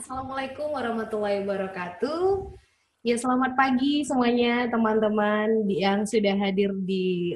Assalamualaikum warahmatullahi wabarakatuh. Ya, selamat pagi semuanya teman-teman yang sudah hadir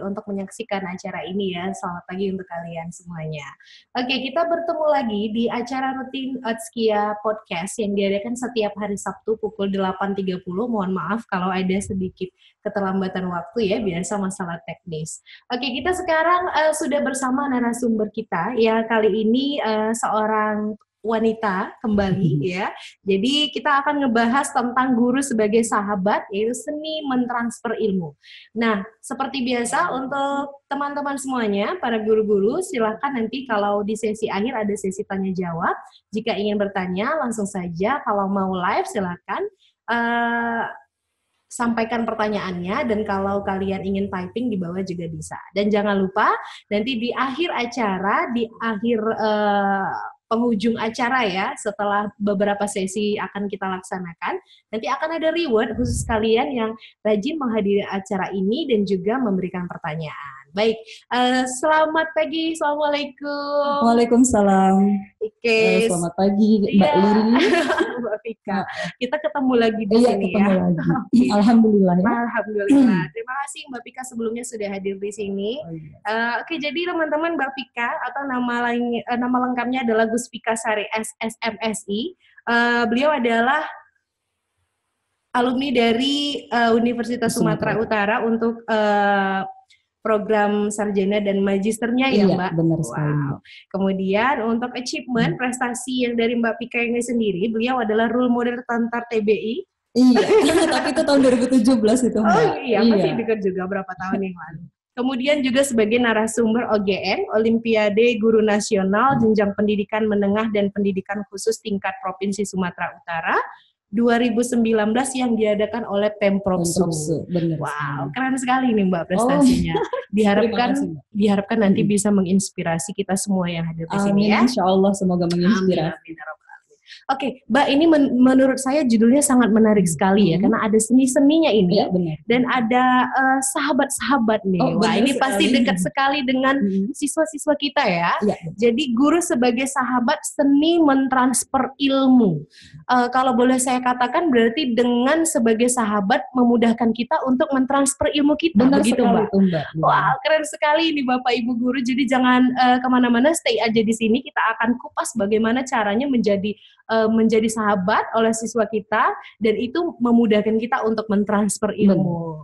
untuk menyaksikan acara ini ya. Selamat pagi untuk kalian semuanya. Oke, kita bertemu lagi di acara rutin Otskia Podcast yang diadakan setiap hari Sabtu pukul 8.30. Mohon maaf kalau ada sedikit keterlambatan waktu ya, biasa masalah teknis. Oke, kita sekarang sudah bersama narasumber kita ya. Kali ini seorang wanita kembali ya. Jadi kita akan ngebahas tentang guru sebagai sahabat, yaitu seni mentransfer ilmu. Nah, seperti biasa untuk teman-teman semuanya, para guru-guru, silahkan nanti kalau di sesi akhir ada sesi tanya jawab. Jika ingin bertanya langsung saja, kalau mau live silahkan sampaikan pertanyaannya, dan kalau kalian ingin typing di bawah juga bisa. Dan jangan lupa nanti di akhir acara, di akhir penghujung acara ya, setelah beberapa sesi akan kita laksanakan, nanti akan ada reward khusus kalian yang rajin menghadiri acara ini dan juga memberikan pertanyaan. Baik, selamat pagi, Assalamualaikum. Waalaikumsalam. Oke. Selamat pagi Mbak Liri. Mbak Vika. Kita ketemu lagi di sini ketemu ya. lagi. Okay. Alhamdulillah ya. Alhamdulillah. Terima kasih Mbak Vika sebelumnya sudah hadir di sini. Oke, jadi teman-teman, Mbak Vika atau nama lengkapnya adalah Gus Vika Sari SSMSI. Beliau adalah alumni dari Universitas Sumatera Utara untuk program sarjana dan magisternya ya Mbak. Benar sekali. Wow. Kemudian untuk achievement prestasi yang dari Mbak Vika ini sendiri, beliau adalah role model Tantar TBI. Iya, tapi itu tahun 2017 itu Mbak. Oh iya, masih dekat juga berapa tahun yang lalu. Kemudian juga sebagai narasumber OGN, Olimpiade Guru Nasional Jenjang Pendidikan Menengah dan Pendidikan Khusus tingkat Provinsi Sumatera Utara 2019 yang diadakan oleh Pemprov Sumut. Wow, keren sekali nih Mbak prestasinya. Diharapkan nanti bisa menginspirasi kita semua yang hadir di sini ya. Insya Allah semoga menginspirasi. Amin. Oke, Mbak, ini menurut saya judulnya sangat menarik sekali ya, karena ada seni-seninya ini, dan ada sahabat-sahabat nih. Wah, ini pasti dekat sekali dengan siswa-siswa kita ya. Jadi guru sebagai sahabat seni mentransfer ilmu. Kalau boleh saya katakan berarti dengan sebagai sahabat memudahkan kita untuk mentransfer ilmu kita. Benar begitu Mbak. Wah, keren sekali ini Bapak Ibu guru. Jadi jangan kemana-mana, stay aja di sini. Kita akan kupas bagaimana caranya menjadi sahabat oleh siswa kita, dan itu memudahkan kita untuk mentransfer ilmu.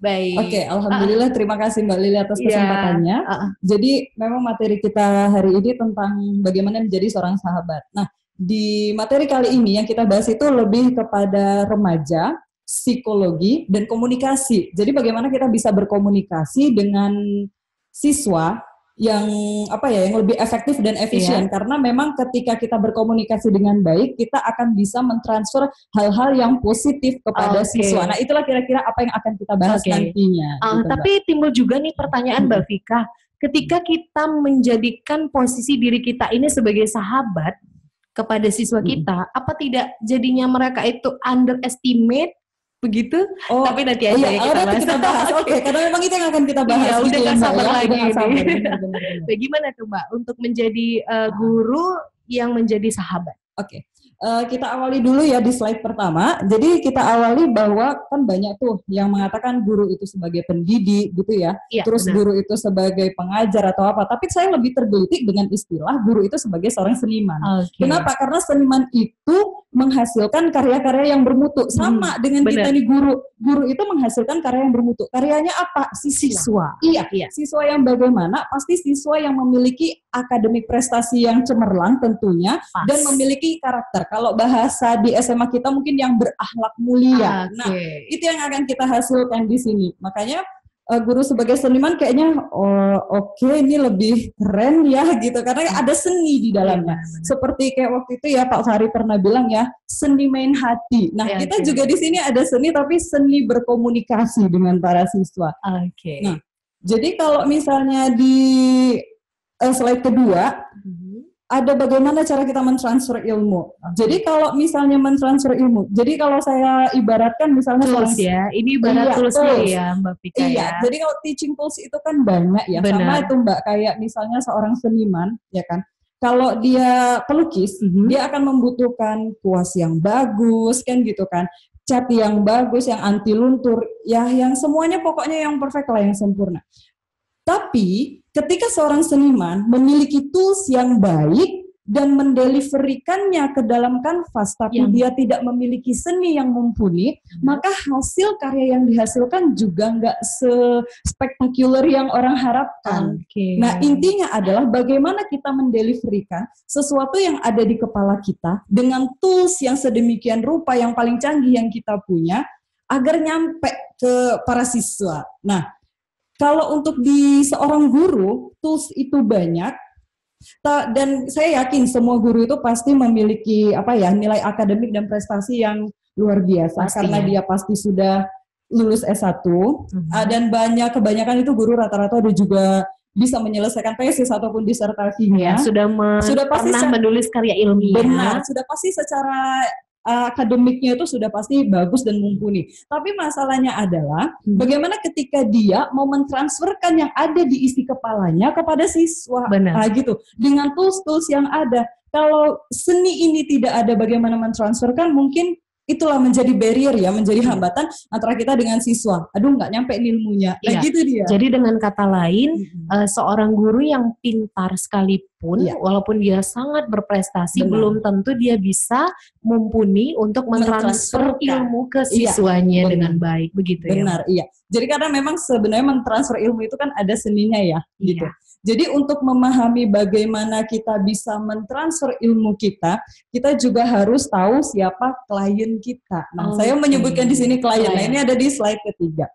Baik. Oke, alhamdulillah terima kasih Mbak Lili atas kesempatannya. Jadi memang materi kita hari ini tentang bagaimana menjadi seorang sahabat. Nah, di materi kali ini yang kita bahas itu lebih kepada remaja, psikologi, dan komunikasi. Jadi bagaimana kita bisa berkomunikasi dengan siswa yang lebih efektif dan efisien, karena memang ketika kita berkomunikasi dengan baik kita akan bisa mentransfer hal-hal yang positif kepada siswa. Nah, itulah kira-kira apa yang akan kita bahas nantinya. Tapi timbul juga nih pertanyaan Mbak Vika, ketika kita menjadikan posisi diri kita ini sebagai sahabat kepada siswa kita, apa tidak jadinya mereka itu underestimate begitu? Tapi nanti aja kita bahas. Karena memang itu yang akan kita bahas. Iya, udah gak sabar lagi. Bagaimana tuh Mbak untuk menjadi guru yang menjadi sahabat? Kita awali dulu ya di slide pertama. Jadi kita awali bahwa kan banyak tuh yang mengatakan guru itu sebagai pendidik gitu ya. Terus guru itu sebagai pengajar atau apa. Tapi saya lebih tergelitik dengan istilah guru itu sebagai seorang seniman. Kenapa? Karena seniman itu menghasilkan karya-karya yang bermutu. Sama dengan kita nih guru. Guru itu menghasilkan karya yang bermutu. Karyanya apa? Siswa. Iya. Siswa yang bagaimana? Pasti siswa yang memiliki akademik prestasi yang cemerlang tentunya. Dan memiliki karakter. Kalau bahasa di SMA kita mungkin yang berakhlak mulia. Nah, itu yang akan kita hasilkan di sini. Makanya guru sebagai seniman kayaknya ini lebih keren ya gitu, karena ada seni di dalamnya. Seperti kayak waktu itu ya Pak Fahri pernah bilang ya, seni main hati. Nah, kita juga di sini ada seni, tapi seni berkomunikasi dengan para siswa. Nah, jadi kalau misalnya di slide kedua ada bagaimana cara kita mentransfer ilmu. Jadi kalau misalnya mentransfer ilmu, jadi kalau saya ibaratkan misalnya tools ya, ini ibarat toolsnya ya Mbak Vika ya. Jadi kalau teaching tools itu kan banyak ya, sama itu Mbak, kayak misalnya seorang seniman ya kan, kalau dia pelukis, dia akan membutuhkan kuas yang bagus kan gitu kan, cat yang bagus, yang anti luntur, ya yang semuanya pokoknya yang perfect lah, yang sempurna. Tapi ketika seorang seniman memiliki tools yang baik dan mendeliverikannya ke dalam kanvas, tapi dia tidak memiliki seni yang mumpuni, maka hasil karya yang dihasilkan juga nggak se-spektakuler yang orang harapkan. Nah, intinya adalah bagaimana kita mendeliverikan sesuatu yang ada di kepala kita dengan tools yang sedemikian rupa, yang paling canggih yang kita punya, agar nyampe ke para siswa. Nah, kalau untuk di seorang guru, tools itu banyak, dan saya yakin semua guru itu pasti memiliki nilai akademik dan prestasi yang luar biasa. Pastinya. Karena dia pasti sudah lulus S1 dan kebanyakan itu guru rata-rata udah juga bisa menyelesaikan tesis ataupun disertasinya. Sudah pernah menulis karya ilmiah. Benar, sudah pasti secara akademiknya itu sudah pasti bagus dan mumpuni. Tapi masalahnya adalah bagaimana ketika dia mau mentransferkan yang ada di isi kepalanya kepada siswa. Benar. Gitu. Dengan tools-tools yang ada. Kalau seni ini tidak ada bagaimana mentransferkan, mungkin itulah menjadi barrier ya, menjadi hambatan antara kita dengan siswa. Aduh, nggak nyampe ilmunya. Nah, gitu dia. Jadi dengan kata lain, seorang guru yang pintar sekalipun, walaupun dia sangat berprestasi, belum tentu dia bisa mumpuni untuk mentransfer ilmu ke siswanya dengan baik. Begitu ya? Benar, iya. Jadi karena memang sebenarnya mentransfer ilmu itu kan ada seninya ya, gitu. Jadi untuk memahami bagaimana kita bisa mentransfer ilmu kita juga harus tahu siapa klien kita. Nah, saya menyebutkan di sini klien. Nah, ini ada di slide ketiga.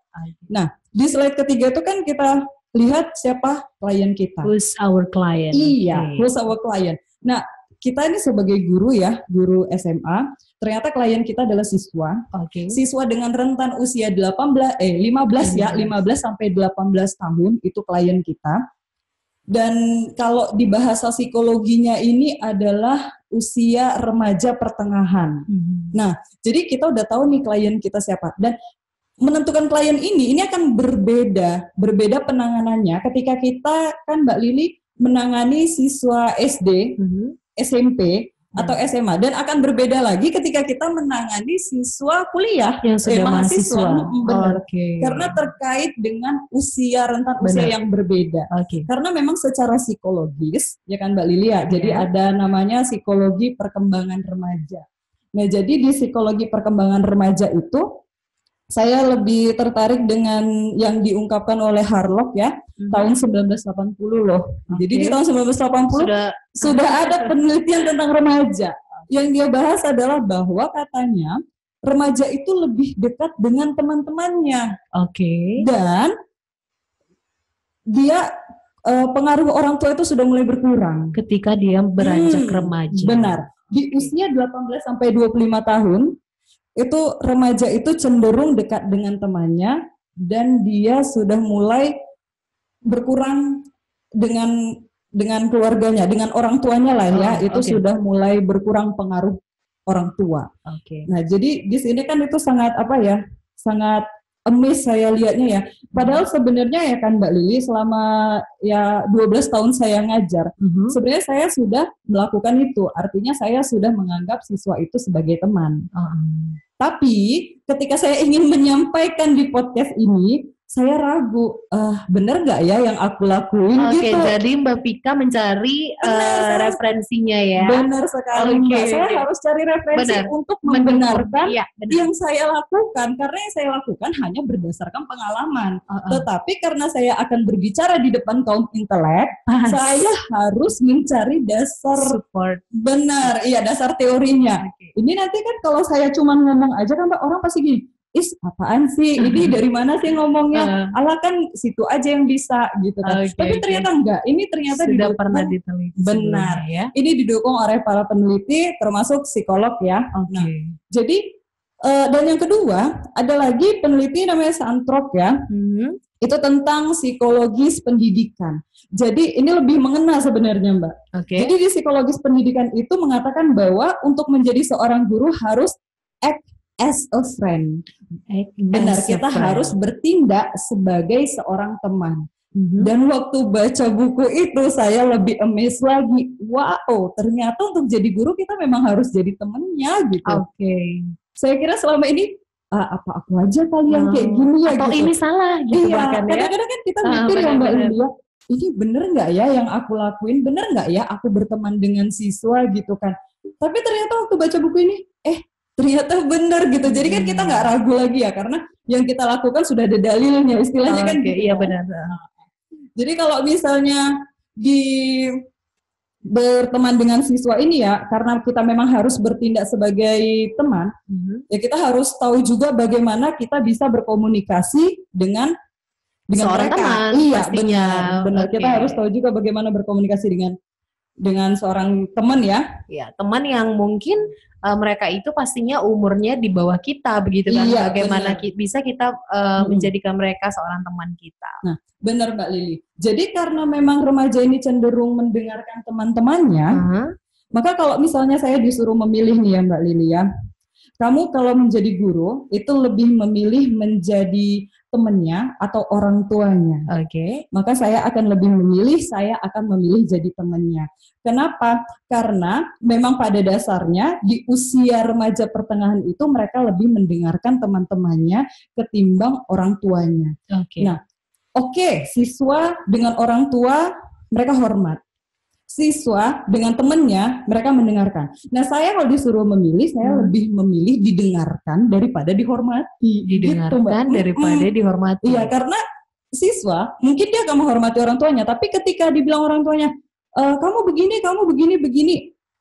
Nah, di slide ketiga itu kan kita lihat siapa klien kita. Who's our client? Iya, who's our client. Nah, kita ini sebagai guru ya, guru SMA, ternyata klien kita adalah siswa. Siswa dengan rentan usia 15 sampai 18 tahun itu klien kita. Dan kalau di bahasa psikologinya ini adalah usia remaja pertengahan. Nah, jadi kita udah tahu nih klien kita siapa. Dan menentukan klien ini akan berbeda penanganannya ketika kita kan Mbak Lili menangani siswa SD, SMP, atau SMA, dan akan berbeda lagi ketika kita menangani siswa kuliah yang sudah mahasiswa. Karena terkait dengan rentan usia yang berbeda. Karena memang secara psikologis, ya kan Mbak Lilia, jadi ada namanya psikologi perkembangan remaja. Nah, jadi di psikologi perkembangan remaja itu saya lebih tertarik dengan yang diungkapkan oleh Harlock ya, tahun 1980 loh. Jadi di tahun 1980 sudah ada penelitian tentang remaja. Yang dia bahas adalah bahwa katanya remaja itu lebih dekat dengan teman-temannya. Dan dia pengaruh orang tua itu sudah mulai berkurang ketika dia beranjak remaja. Benar. Di usia 18 sampai 25 tahun itu remaja itu cenderung dekat dengan temannya dan dia sudah mulai berkurang dengan keluarganya, dengan orang tuanya lah ya, sudah mulai berkurang pengaruh orang tua. Nah, jadi di sini kan itu sangat sangat amazed saya lihatnya ya. Padahal sebenarnya ya kan Mbak Lili, selama 12 tahun saya ngajar, sebenarnya saya sudah melakukan itu. Artinya saya sudah menganggap siswa itu sebagai teman. Tapi ketika saya ingin menyampaikan di podcast ini, saya ragu, bener nggak ya yang aku lakuin gitu. Jadi Mbak Pika mencari referensinya ya. Benar sekali Mbak, saya harus cari referensi untuk membenarkan yang saya lakukan. Karena yang saya lakukan hanya berdasarkan pengalaman. Tetapi karena saya akan berbicara di depan kaum intelek, saya harus mencari dasar support. Benar, iya dasar teorinya. Ini nanti kan kalau saya cuma ngomong aja kan Mbak, orang pasti gini, apaan sih? Ini dari mana sih ngomongnya? Ala kan situ aja yang bisa gitu kan. Tapi ternyata enggak. Ini ternyata sudah pernah diteliti. Benar ya. Ini didukung oleh para peneliti termasuk psikolog ya. Nah, jadi dan yang kedua ada lagi peneliti namanya Santrop ya. Itu tentang psikologis pendidikan. Jadi ini lebih mengena sebenarnya Mbak. Jadi di psikologis pendidikan itu mengatakan bahwa untuk menjadi seorang guru harus act as a friend. Benar, kita harus bertindak sebagai seorang teman. Dan waktu baca buku itu saya lebih amazed lagi. Wow, ternyata untuk jadi guru kita memang harus jadi temennya gitu. Saya kira selama ini apa aku aja kali yang kayak gini ya atau gitu. Ini salah gitu bahkan ya. Kadang-kadang kan kita mikir ya Mbak Lilia, ini bener nggak ya yang aku lakuin, bener nggak ya aku berteman dengan siswa gitu kan. Tapi ternyata waktu baca buku ini, ternyata bener gitu. Jadi kan kita nggak ragu lagi ya, karena yang kita lakukan sudah ada dalilnya, istilahnya kan gitu. Iya benar. Jadi kalau misalnya berteman dengan siswa ini ya, karena kita memang harus bertindak sebagai teman, ya kita harus tahu juga bagaimana kita bisa berkomunikasi dengan seorang mereka. Teman, iya, pastinya. Benar. Kita harus tahu juga bagaimana berkomunikasi dengan seorang teman ya. Ya, teman yang mungkin mereka itu pastinya umurnya di bawah kita begitu kan. Iya, bagaimana bisa kita menjadikan mereka seorang teman kita. Nah, benar Mbak Lili. Jadi karena memang remaja ini cenderung mendengarkan teman-temannya, maka kalau misalnya saya disuruh memilih nih ya Mbak Lili ya, kamu kalau menjadi guru itu lebih memilih menjadi temannya atau orang tuanya. Maka saya akan memilih jadi temannya. Kenapa? Karena memang pada dasarnya di usia remaja pertengahan itu mereka lebih mendengarkan teman-temannya ketimbang orang tuanya. Nah, siswa dengan orang tua mereka hormat. Siswa dengan temannya mereka mendengarkan. Nah, saya kalau disuruh memilih, saya lebih memilih didengarkan daripada dihormati. Didengarkan daripada dihormati. Iya, karena siswa mungkin dia akan menghormati orang tuanya, tapi ketika dibilang orang tuanya, kamu begini,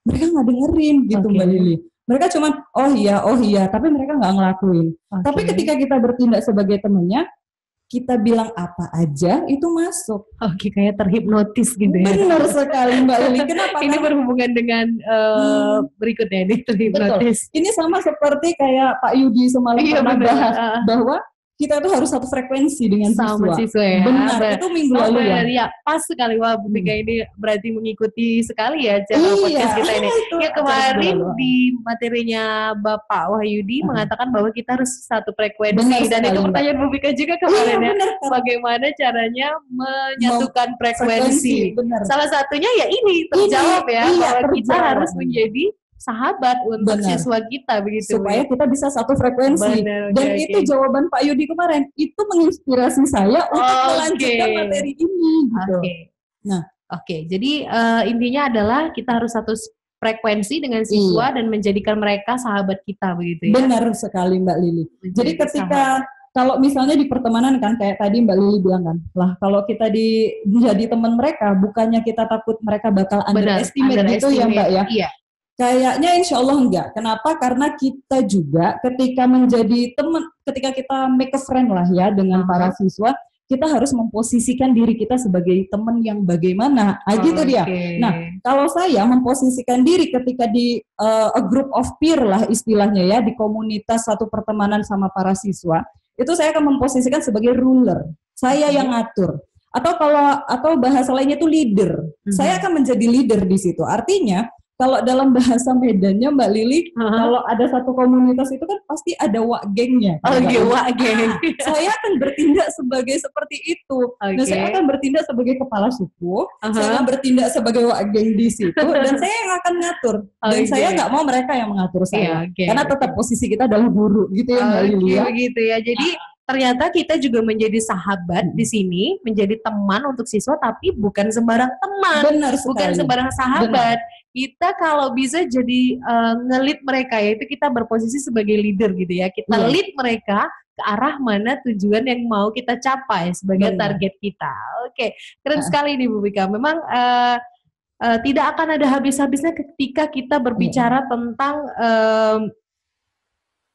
mereka nggak dengerin gitu Mbak Lili. Mereka cuman oh iya, tapi mereka nggak ngelakuin. Tapi ketika kita bertindak sebagai temannya, kita bilang apa aja itu masuk. Kayak terhipnotis gitu ya. Benar sekali Mbak Lili. Kenapa? Ini berhubungan dengan berikutnya ini terhipnotis. Betul. Ini sama seperti kayak Pak Yudi semalam pernah bahas bahwa kita tuh harus satu frekuensi dengan siswa ya. Benar, itu minggu lalu ya. Pas sekali, wah Bu Tika ini berarti mengikuti sekali ya cara podcast kita ini. Ya kemarin di materinya Bapak Wahyudi mengatakan bahwa kita harus satu frekuensi. Dan itu pertanyaan Bu Tika juga kemarin ya. Bagaimana caranya menyatukan frekuensi. Salah satunya ya ini terjawab ya. Bahwa kita harus menjadi sahabat untuk siswa kita begitu supaya kita bisa satu frekuensi. Dan itu jawaban Pak Yudi kemarin itu menginspirasi saya untuk melanjutkan materi ini gitu. Jadi intinya adalah kita harus satu frekuensi dengan siswa dan menjadikan mereka sahabat kita begitu ya. Benar sekali Mbak Lili. Jadi ketika kalau misalnya di pertemanan kan kayak tadi Mbak Lili bilang kan, lah kalau kita jadi teman mereka, bukannya kita takut mereka bakal underestimate gitu ya Mbak ya. Iya. Kayaknya insya Allah enggak. Kenapa? Karena kita juga ketika menjadi teman, ketika kita make a friend lah ya dengan para siswa, kita harus memposisikan diri kita sebagai teman yang bagaimana. Gitu dia. Nah, kalau saya memposisikan diri ketika di a group of peer lah istilahnya ya, di komunitas satu pertemanan sama para siswa, itu saya akan memposisikan sebagai ruler. Saya yang ngatur. Atau bahasa lainnya itu leader. Saya akan menjadi leader di situ. Artinya kalau dalam bahasa Medannya Mbak Lili, kalau ada satu komunitas itu kan pasti ada wak gengnya. Wak geng. Saya akan bertindak sebagai seperti itu. Nah, saya akan bertindak sebagai kepala suku, saya akan bertindak sebagai wak geng di situ, dan saya yang akan ngatur. Dan saya nggak mau mereka yang mengatur saya. Karena tetap posisi kita adalah guru, gitu ya Mbak Lili ya. Begitu ya. Jadi ternyata kita juga menjadi sahabat di sini, menjadi teman untuk siswa, tapi bukan sembarang teman. Benar sekali. Bukan sembarang sahabat. Kita kalau bisa jadi nge-lead mereka, yaitu kita berposisi sebagai leader gitu ya. Kita lead mereka ke arah mana tujuan yang mau kita capai sebagai target kita. Keren sekali nih Bu Bika. Memang tidak akan ada habis-habisnya ketika kita berbicara tentang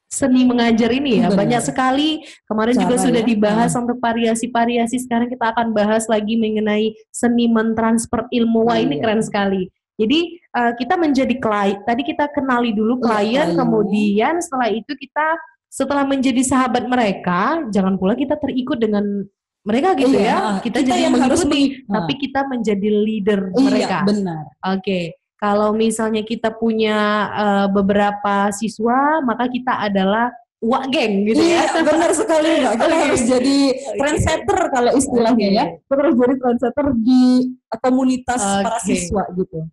seni mengajar ini ya. Banyak sekali kemarin juga sudah dibahas untuk variasi-variasi. Sekarang kita akan bahas lagi mengenai seni mentransfer ilmu. Wah, ini keren sekali. Jadi kita menjadi klien, tadi kita kenali dulu klien, kemudian setelah menjadi sahabat mereka, jangan pula kita terikut dengan mereka gitu ya. Kita jadi yang mengikuti, tapi kita menjadi leader mereka. Benar. Kalau misalnya kita punya beberapa siswa, maka kita adalah wak geng gitu ya. Iya, benar sekali Mbak. Kita harus jadi trendsetter kalau istilahnya ya. Kita harus jadi trendsetter di komunitas para siswa gitu.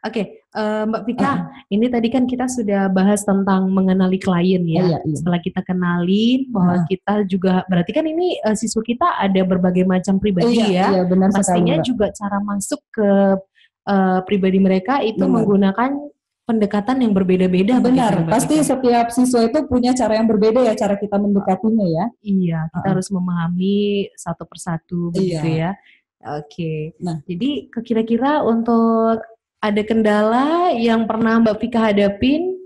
Oke, Mbak Vika, ini tadi kan kita sudah bahas tentang mengenali klien ya. Iya. Setelah kita kenalin bahwa kita juga, berarti kan ini siswa kita ada berbagai macam pribadi ya. Iya, benar pastinya sekali, juga cara masuk ke pribadi mereka itu menggunakan pendekatan yang berbeda-beda. Benar, pasti setiap siswa itu punya cara yang berbeda ya, cara kita mendekatinya ya. Iya, kita harus memahami satu persatu begitu ya. Oke, nah jadi kira-kira untuk ada kendala yang pernah Mbak Vika hadapin?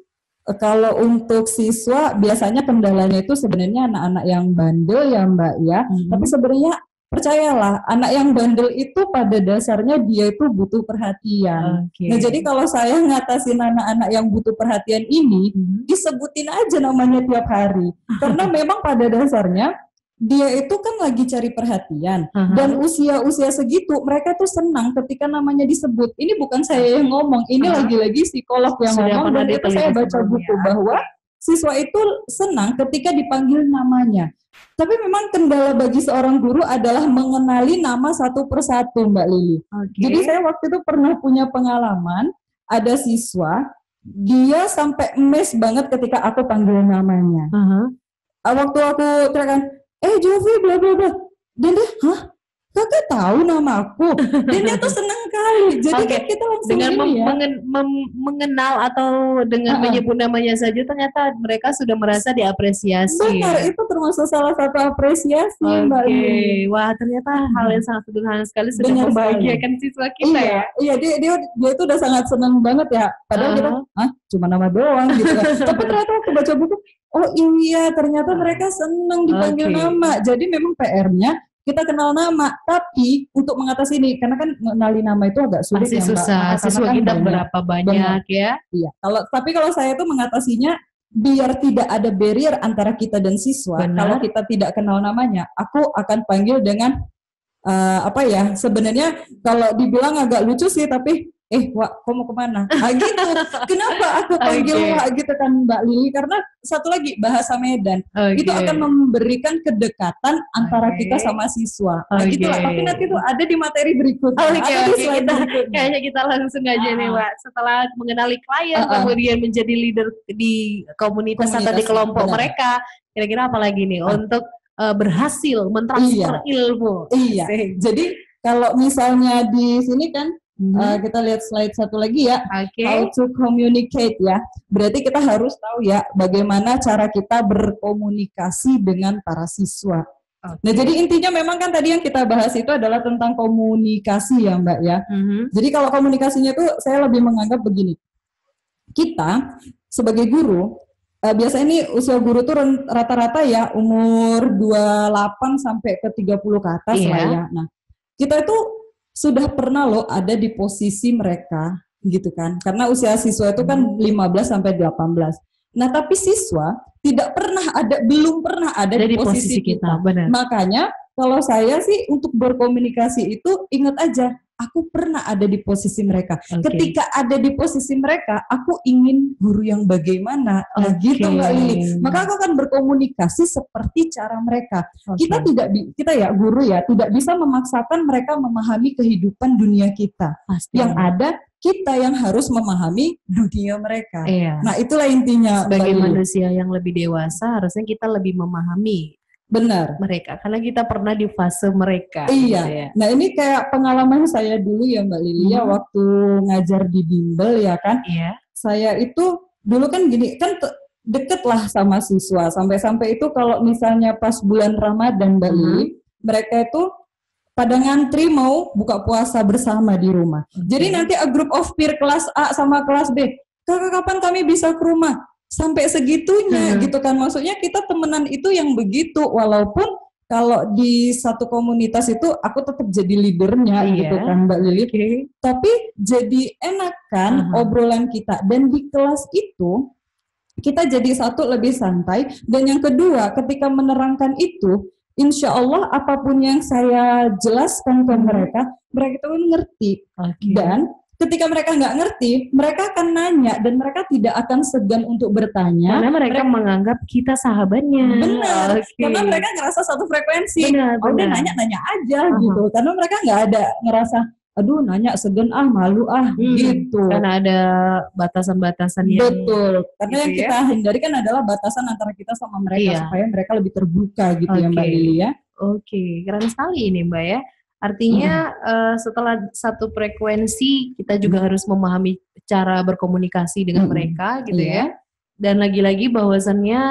Kalau untuk siswa biasanya kendalanya itu sebenarnya anak-anak yang bandel ya Mbak ya. Tapi sebenarnya percayalah, anak yang bandel itu pada dasarnya dia itu butuh perhatian. Nah jadi kalau saya ngatasin anak-anak yang butuh perhatian ini, disebutin aja namanya tiap hari. Karena memang pada dasarnya dia itu kan lagi cari perhatian dan usia-usia segitu mereka tuh senang ketika namanya disebut. Ini bukan saya yang ngomong, ini lagi-lagi psikolog yang ngomong dan itu saya baca buku bahwa siswa itu senang ketika dipanggil namanya. Tapi memang kendala bagi seorang guru adalah mengenali nama satu persatu Mbak Lili. Jadi saya waktu itu pernah punya pengalaman ada siswa dia sampai mes banget ketika aku panggil namanya. Waktu aku teriakan Jovi bla bla bla. Dan dia, kakak tahu nama aku. Dan dia tuh senang kali. Jadi kan kita langsung dengan mengenal atau dengan menyebut namanya saja ternyata mereka sudah merasa diapresiasi. Benar, itu termasuk salah satu apresiasi Mbak. Wah, ternyata hal yang sangat sederhana sekali sudah membahagiakan siswa kita ya. Iya, dia itu udah sangat senang banget ya. Padahal kita, cuma nama doang gitu kan. Tapi ternyata waktu baca buku, oh iya, ternyata mereka senang dipanggil nama. Jadi memang PR-nya kita kenal nama, tapi untuk mengatasi ini, karena kan mengenali nama itu agak sulit. Masih susah, siswa kita berapa banyak ya. Iya, tapi kalau saya tuh mengatasinya biar tidak ada barrier antara kita dan siswa. Kalau kita tidak kenal namanya, aku akan panggil dengan sebenarnya kalau dibilang agak lucu sih, tapi Wak, kau mau kemana? Gitu. Kenapa aku panggil Wak gitu kan Mbak Lili? Karena satu lagi bahasa Medan itu akan memberikan kedekatan antara kita sama siswa. Gitulah. Tapi nanti itu ada di materi berikutnya. Kayaknya kita langsung aja nih Wak. Setelah mengenali klien, kemudian menjadi leader di komunitas atau di kelompok mereka. Kira-kira apa lagi nih untuk berhasil mentransfer ilmu? Iya. Jadi kalau misalnya di sini kan kita lihat slide satu lagi ya, how to communicate ya. Berarti kita harus tahu ya bagaimana cara kita berkomunikasi dengan para siswa. Nah jadi intinya memang kan tadi yang kita bahas itu adalah tentang komunikasi ya Mbak ya. Jadi kalau komunikasinya tuh saya lebih menganggap begini, kita sebagai guru, biasanya ini usia guru tuh rata-rata ya umur 28 sampai ke 30 ke atas lah ya. Nah kita itu sudah pernah loh ada di posisi mereka gitu kan. Karena usia siswa itu kan 15 sampai 18. Nah, tapi siswa belum pernah ada di posisi kita. Benar. Makanya kalau saya sih untuk berkomunikasi itu ingat aja, aku pernah ada di posisi mereka. Ketika ada di posisi mereka, aku ingin guru yang bagaimana. Nah, gitu Mbak Lili. Maka aku akan berkomunikasi seperti cara mereka. Kita ya guru ya tidak bisa memaksakan mereka memahami kehidupan dunia kita. Yang ada kita yang harus memahami dunia mereka. Nah, itulah intinya. Sebagai manusia yang lebih dewasa, harusnya kita lebih memahami mereka, karena kita pernah di fase mereka. Iya. Gitu ya. Nah ini kayak pengalaman saya dulu ya Mbak Lili ya, waktu ngajar di bimbel ya kan. Saya itu dulu kan gini, kan deket lah sama siswa. Sampai-sampai itu kalau misalnya pas bulan Ramadan Mbak Lili, mereka itu pada ngantri mau buka puasa bersama di rumah. Jadi nanti a group of peer kelas A sama kelas B, kakak kapan kami bisa ke rumah? Sampai segitunya gitu kan, maksudnya kita temenan itu yang begitu, walaupun kalau di satu komunitas itu aku tetap jadi leadernya gitu kan Mbak Lili, tapi jadi enak kan obrolan kita, dan di kelas itu kita jadi satu lebih santai, dan yang kedua ketika menerangkan itu insya Allah apapun yang saya jelaskan ke mereka itu ngerti. Dan ketika mereka nggak ngerti, mereka akan nanya dan mereka tidak akan segan untuk bertanya. Karena mereka menganggap kita sahabatnya. Benar, karena mereka ngerasa satu frekuensi. Udah nanya aja gitu. Karena mereka nggak ada ngerasa, aduh nanya segan malu gitu. Karena ada batasan-batasan yang betul. Karena gitu yang kita hindari kan adalah batasan antara kita sama mereka supaya mereka lebih terbuka gitu ya Mbak Lili ya. Oke, keren sekali ini Mbak ya. Artinya setelah satu frekuensi kita juga harus memahami cara berkomunikasi dengan mereka gitu ya. Dan lagi-lagi bahwasannya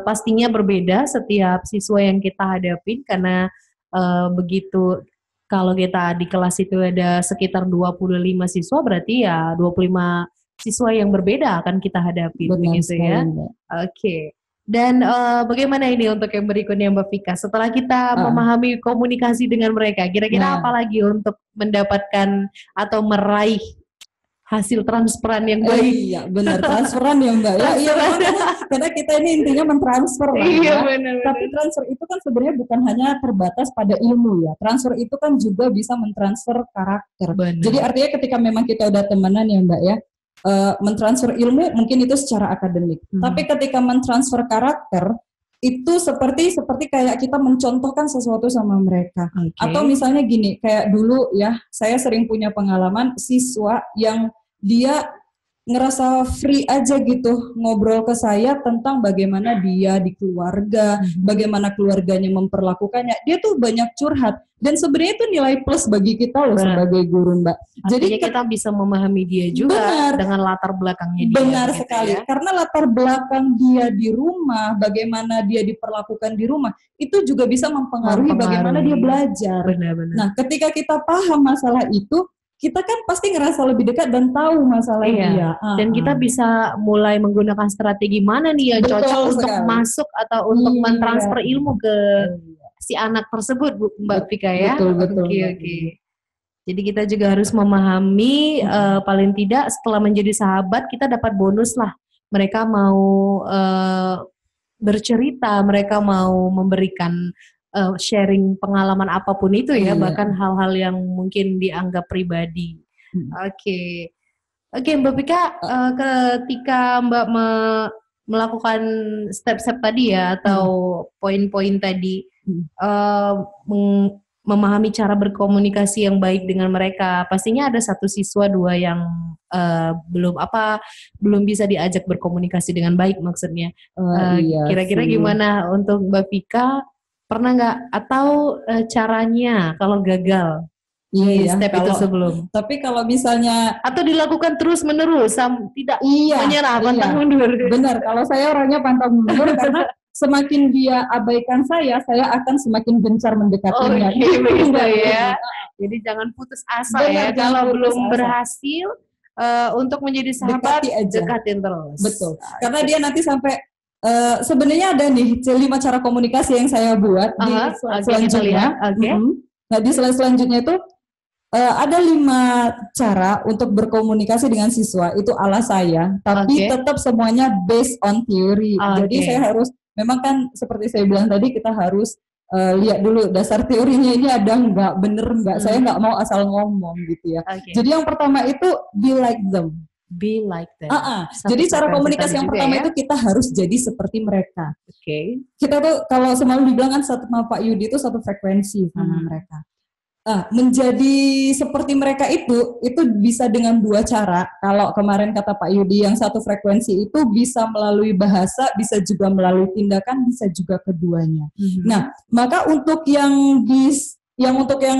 pastinya berbeda setiap siswa yang kita hadapin karena begitu. Kalau kita di kelas itu ada sekitar 25 siswa, berarti ya 25 siswa yang berbeda akan kita hadapi. Begitu ya. Oke. Dan bagaimana ini untuk yang berikutnya Mbak Vika? Setelah kita memahami komunikasi dengan mereka, kira-kira apa lagi untuk mendapatkan atau meraih hasil transferan yang baik? Iya, benar, transferan ya Mbak. Iya, karena kita ini intinya mentransfer lah ya. Benar. Tapi transfer itu kan sebenarnya bukan hanya terbatas pada ilmu ya. Transfer itu kan juga bisa mentransfer karakter. Benar. Jadi artinya ketika memang kita udah temenan ya Mbak ya, mentransfer ilmu mungkin itu secara akademik. Tapi ketika mentransfer karakter itu seperti kayak kita mencontohkan sesuatu sama mereka. Atau misalnya gini, kayak dulu ya, saya sering punya pengalaman siswa yang dia ngerasa free aja gitu ngobrol ke saya tentang bagaimana dia di keluarga, bagaimana keluarganya memperlakukannya. Dia tuh banyak curhat dan sebenarnya itu nilai plus bagi kita loh sebagai guru Mbak. Jadi kita bisa memahami dia juga dengan latar belakangnya dia. Benar sekali. Ya? Karena latar belakang dia di rumah, bagaimana dia diperlakukan di rumah, itu juga bisa mempengaruhi bagaimana dia belajar. Benar-benar. Nah, ketika kita paham masalah itu, kita kan pasti ngerasa lebih dekat dan tahu masalah dia. Dan kita bisa mulai menggunakan strategi mana nih yang cocok untuk masuk atau untuk mentransfer ilmu ke si anak tersebut, Mbak Vika ya. Betul. Oke. Jadi kita juga harus memahami paling tidak setelah menjadi sahabat kita dapat bonus lah. Mereka mau bercerita, mereka mau memberikan sharing pengalaman apapun itu ya, bahkan hal-hal yang mungkin dianggap pribadi. Oke, Mbak Vika, ketika Mbak melakukan step-step tadi ya, atau poin-poin tadi, memahami cara berkomunikasi yang baik dengan mereka, pastinya ada satu siswa dua yang belum bisa diajak berkomunikasi dengan baik maksudnya. Kira-kira gimana untuk Mbak Vika? Pernah nggak atau caranya kalau gagal di step itu sebelum? Tapi kalau misalnya atau dilakukan terus menerus tidak menyerah, pantang mundur. Benar, kalau saya orangnya pantang mundur karena semakin dia abaikan saya akan semakin gencar mendekatinya. Begitu ya. Jadi jangan putus asa ya. Kalau belum berhasil untuk menjadi sahabat, dekatin terus. Betul. Karena dia nanti sampai sebenarnya ada nih 5 cara komunikasi yang saya buat di slide selanjutnya. Nah di slide selanjutnya itu ada 5 cara untuk berkomunikasi dengan siswa. Itu ala saya, tapi tetap semuanya based on theory. Jadi saya harus, memang kan seperti saya bilang tadi, kita harus lihat dulu dasar teorinya ini ada nggak, bener nggak. Saya nggak mau asal ngomong gitu ya. Jadi yang pertama itu be like them. Be like them. Jadi cara komunikasi yang pertama itu kita harus jadi seperti mereka. Kita tuh kalau selalu dibilang kan sama Pak Yudi itu satu frekuensi sama mereka. Menjadi seperti mereka itu bisa dengan 2 cara. Kalau kemarin kata Pak Yudi yang satu frekuensi itu bisa melalui bahasa, bisa juga melalui tindakan, bisa juga keduanya. Nah, maka untuk yang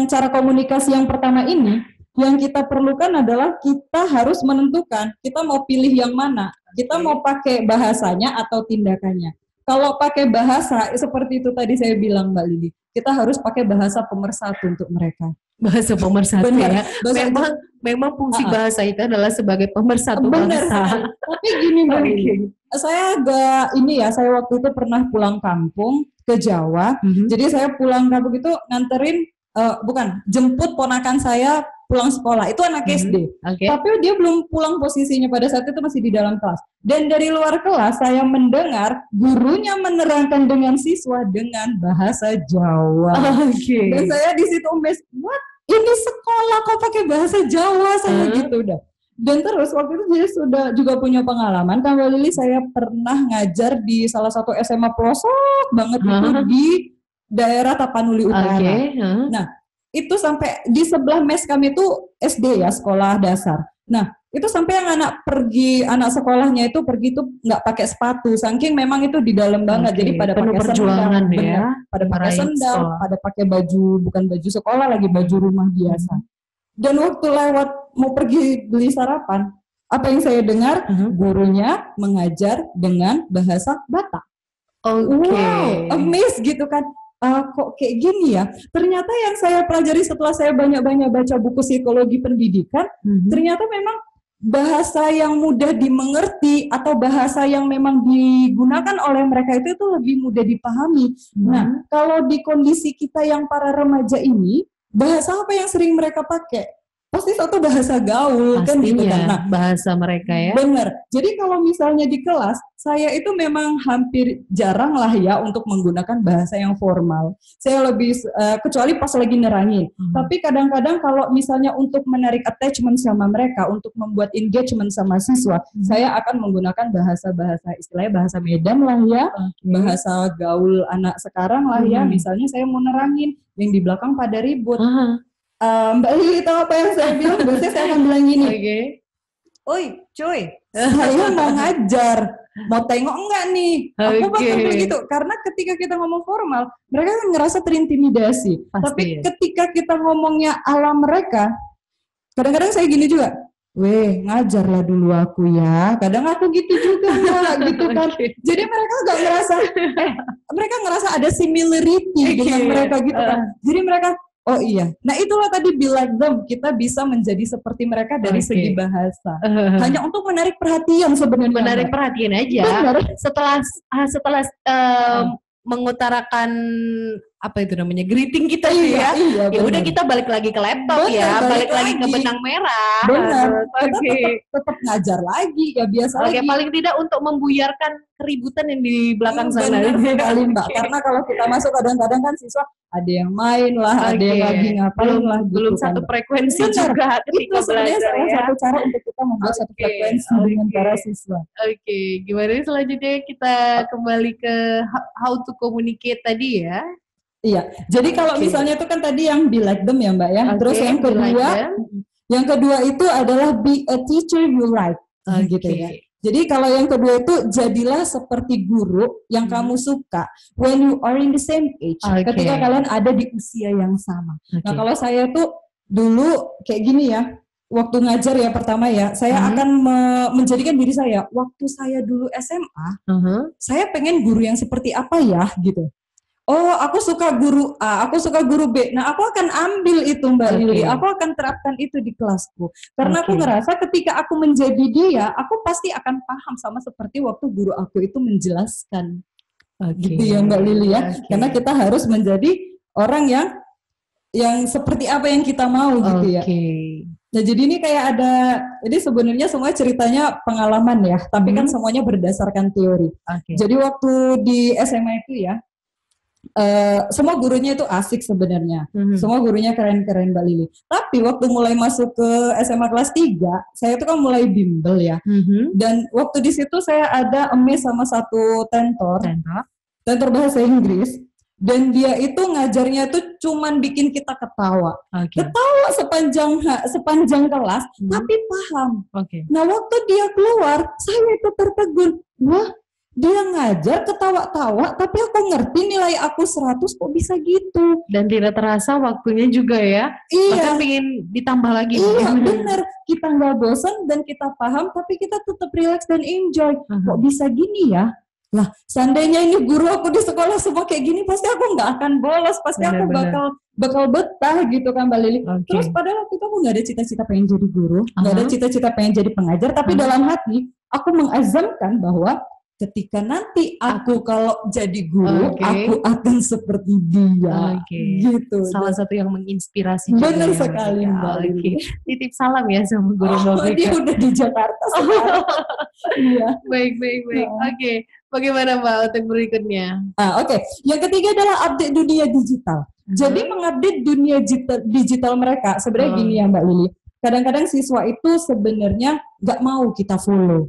cara komunikasi yang pertama ini, yang kita perlukan adalah kita harus menentukan kita mau pilih yang mana. Kita mau pakai bahasanya atau tindakannya. Kalau pakai bahasa, seperti itu tadi saya bilang Mbak Lili, kita harus pakai bahasa pemersatu untuk mereka. Bahasa pemersatu ya. Memang fungsi bahasa itu adalah sebagai pemersatu bangsa. Tapi gini Mbak Lili, saya saya waktu itu pernah pulang kampung ke Jawa. Jadi saya pulang kampung itu nganterin, jemput ponakan saya pulang sekolah, itu anak SD. Tapi dia belum pulang, posisinya pada saat itu masih di dalam kelas. Dan dari luar kelas saya mendengar gurunya menerangkan dengan siswa dengan bahasa Jawa. Dan saya di situ what? ini sekolah kok pakai bahasa Jawa, saya gitu dah. Dan terus waktu itu saya sudah juga punya pengalaman, Kak Lili, saya pernah ngajar di salah satu SMA pelosok banget itu di daerah Tapanuli Utara. Nah, itu sampai di sebelah mes kami itu SD ya, sekolah dasar. Nah, itu sampai yang anak sekolahnya itu pergi tuh nggak pakai sepatu, saking memang itu di dalam banget. Jadi pada pakai sendal, pada pakai sendal, pada pakai baju, bukan baju sekolah lagi, baju rumah biasa. Dan waktu lewat mau pergi beli sarapan, apa yang saya dengar? Gurunya mengajar dengan bahasa Batak. Wow, amazed gitu kan. Kok kayak gini ya? Ternyata yang saya pelajari setelah saya banyak-banyak baca buku psikologi pendidikan, ternyata memang bahasa yang mudah dimengerti atau bahasa yang memang digunakan oleh mereka itu lebih mudah dipahami. Nah, kalau di kondisi kita yang para remaja ini, bahasa apa yang sering mereka pakai? Pasti satu bahasa gaul. Pastinya, kan gitu kan. Nah, bahasa mereka ya. Benar. Jadi kalau misalnya di kelas, saya itu memang hampir jarang lah ya untuk menggunakan bahasa yang formal. Saya lebih, kecuali pas lagi nerangin. Tapi kadang-kadang kalau misalnya untuk menarik attachment sama mereka, untuk membuat engagement sama siswa, saya akan menggunakan bahasa-bahasa istilahnya bahasa Medan lah ya, bahasa gaul anak sekarang lah ya. Misalnya saya mau nerangin, yang di belakang pada ribut. Mbak Lili tahu apa yang saya bilang? Biasanya saya akan bilang gini. Oi, cuy, saya mau ngajar, mau tengok enggak nih? Aku bakal begitu, karena ketika kita ngomong formal, mereka kan ngerasa terintimidasi. Tapi ketika kita ngomongnya ala mereka, kadang-kadang saya gini juga, weh, ngajarlah dulu aku ya. Kadang aku gitu juga, gitu kan. Jadi mereka nggak ngerasa, mereka ngerasa ada similarity dengan mereka gitu kan. Jadi mereka, oh iya, nah itulah tadi be like them, kita bisa menjadi seperti mereka dari segi bahasa. Hanya untuk menarik perhatian sebenarnya. Menarik perhatian aja. Benar. Setelah mengutarakan apa itu namanya greeting kita ya. Ya udah kita balik lagi ke laptop balik lagi ke benang merah. Benar. Tetap ngajar lagi ya biasa lagi. Paling tidak untuk membuyarkan keributan yang di belakang sana. Benar sekali Mbak. Karena kalau kita masuk kadang-kadang kan siswa ada yang main lah, ada yang lagi ngapain lah. Belum gitu satu frekuensi juga ketika belajar salah satu cara untuk kita membuat satu frekuensi dengan para siswa. Gimana selanjutnya kita kembali ke how to communicate tadi ya. Iya, jadi kalau misalnya itu kan tadi yang be like them ya Mbak ya. Terus yang kedua itu adalah be a teacher you like, gitu ya. Jadi kalau yang kedua itu jadilah seperti guru yang kamu suka when you are in the same age. Ketika kalian ada di usia yang sama. Nah kalau saya tuh dulu kayak gini ya, waktu ngajar ya pertama ya, saya akan menjadikan diri saya, waktu saya dulu SMA, saya pengen guru yang seperti apa ya gitu. Oh, aku suka guru A, aku suka guru B. Nah, aku akan ambil itu Mbak Lili. Aku akan terapkan itu di kelasku. Karena aku ngerasa ketika aku menjadi dia, aku pasti akan paham sama seperti waktu guru aku itu menjelaskan. Gitu ya Mbak Lili ya. Karena kita harus menjadi orang yang seperti apa yang kita mau gitu ya. Nah, jadi ini kayak ada, jadi sebenarnya semua ceritanya pengalaman ya, tapi kan semuanya berdasarkan teori. Jadi waktu di SMA itu ya, semua gurunya itu asik sebenarnya. Semua gurunya keren-keren Mbak Lili. Tapi waktu mulai masuk ke SMA kelas 3, saya itu kan mulai bimbel ya. Dan waktu di situ saya ada amazed sama satu tentor bahasa Inggris. Dan dia itu ngajarnya tuh cuman bikin kita ketawa. Ketawa sepanjang kelas, tapi paham. Nah waktu dia keluar, saya itu tertegun. Wah, dia ngajar ketawa-tawa, tapi aku ngerti nilai aku 100 kok bisa gitu. Dan tidak terasa waktunya juga ya. Bahkan pengen ditambah lagi. Iya benar, kita nggak bosan dan kita paham, tapi kita tetap relax dan enjoy. Kok bisa gini ya? Lah, seandainya ini guru aku di sekolah semua kayak gini, pasti aku nggak akan bolos, pasti aku bakal betah gitu kan Mbak Lili. Terus padahal waktu itu aku nggak ada cita-cita pengen jadi guru, nggak ada cita-cita pengen jadi pengajar, tapi dalam hati aku mengazamkan bahwa ketika nanti aku kalau jadi guru, aku akan seperti dia. Gitu. Salah satu yang menginspirasi juga. Benar sekali Mbak Lili. Titip salam ya sama guru Mbak. Dia udah di Jakarta sekarang. Iya. Baik. Bagaimana Mbak untuk berikutnya? Yang ketiga adalah update dunia digital. Jadi mengupdate dunia digital mereka. Sebenarnya gini ya Mbak Lili, kadang-kadang siswa itu sebenarnya nggak mau kita follow.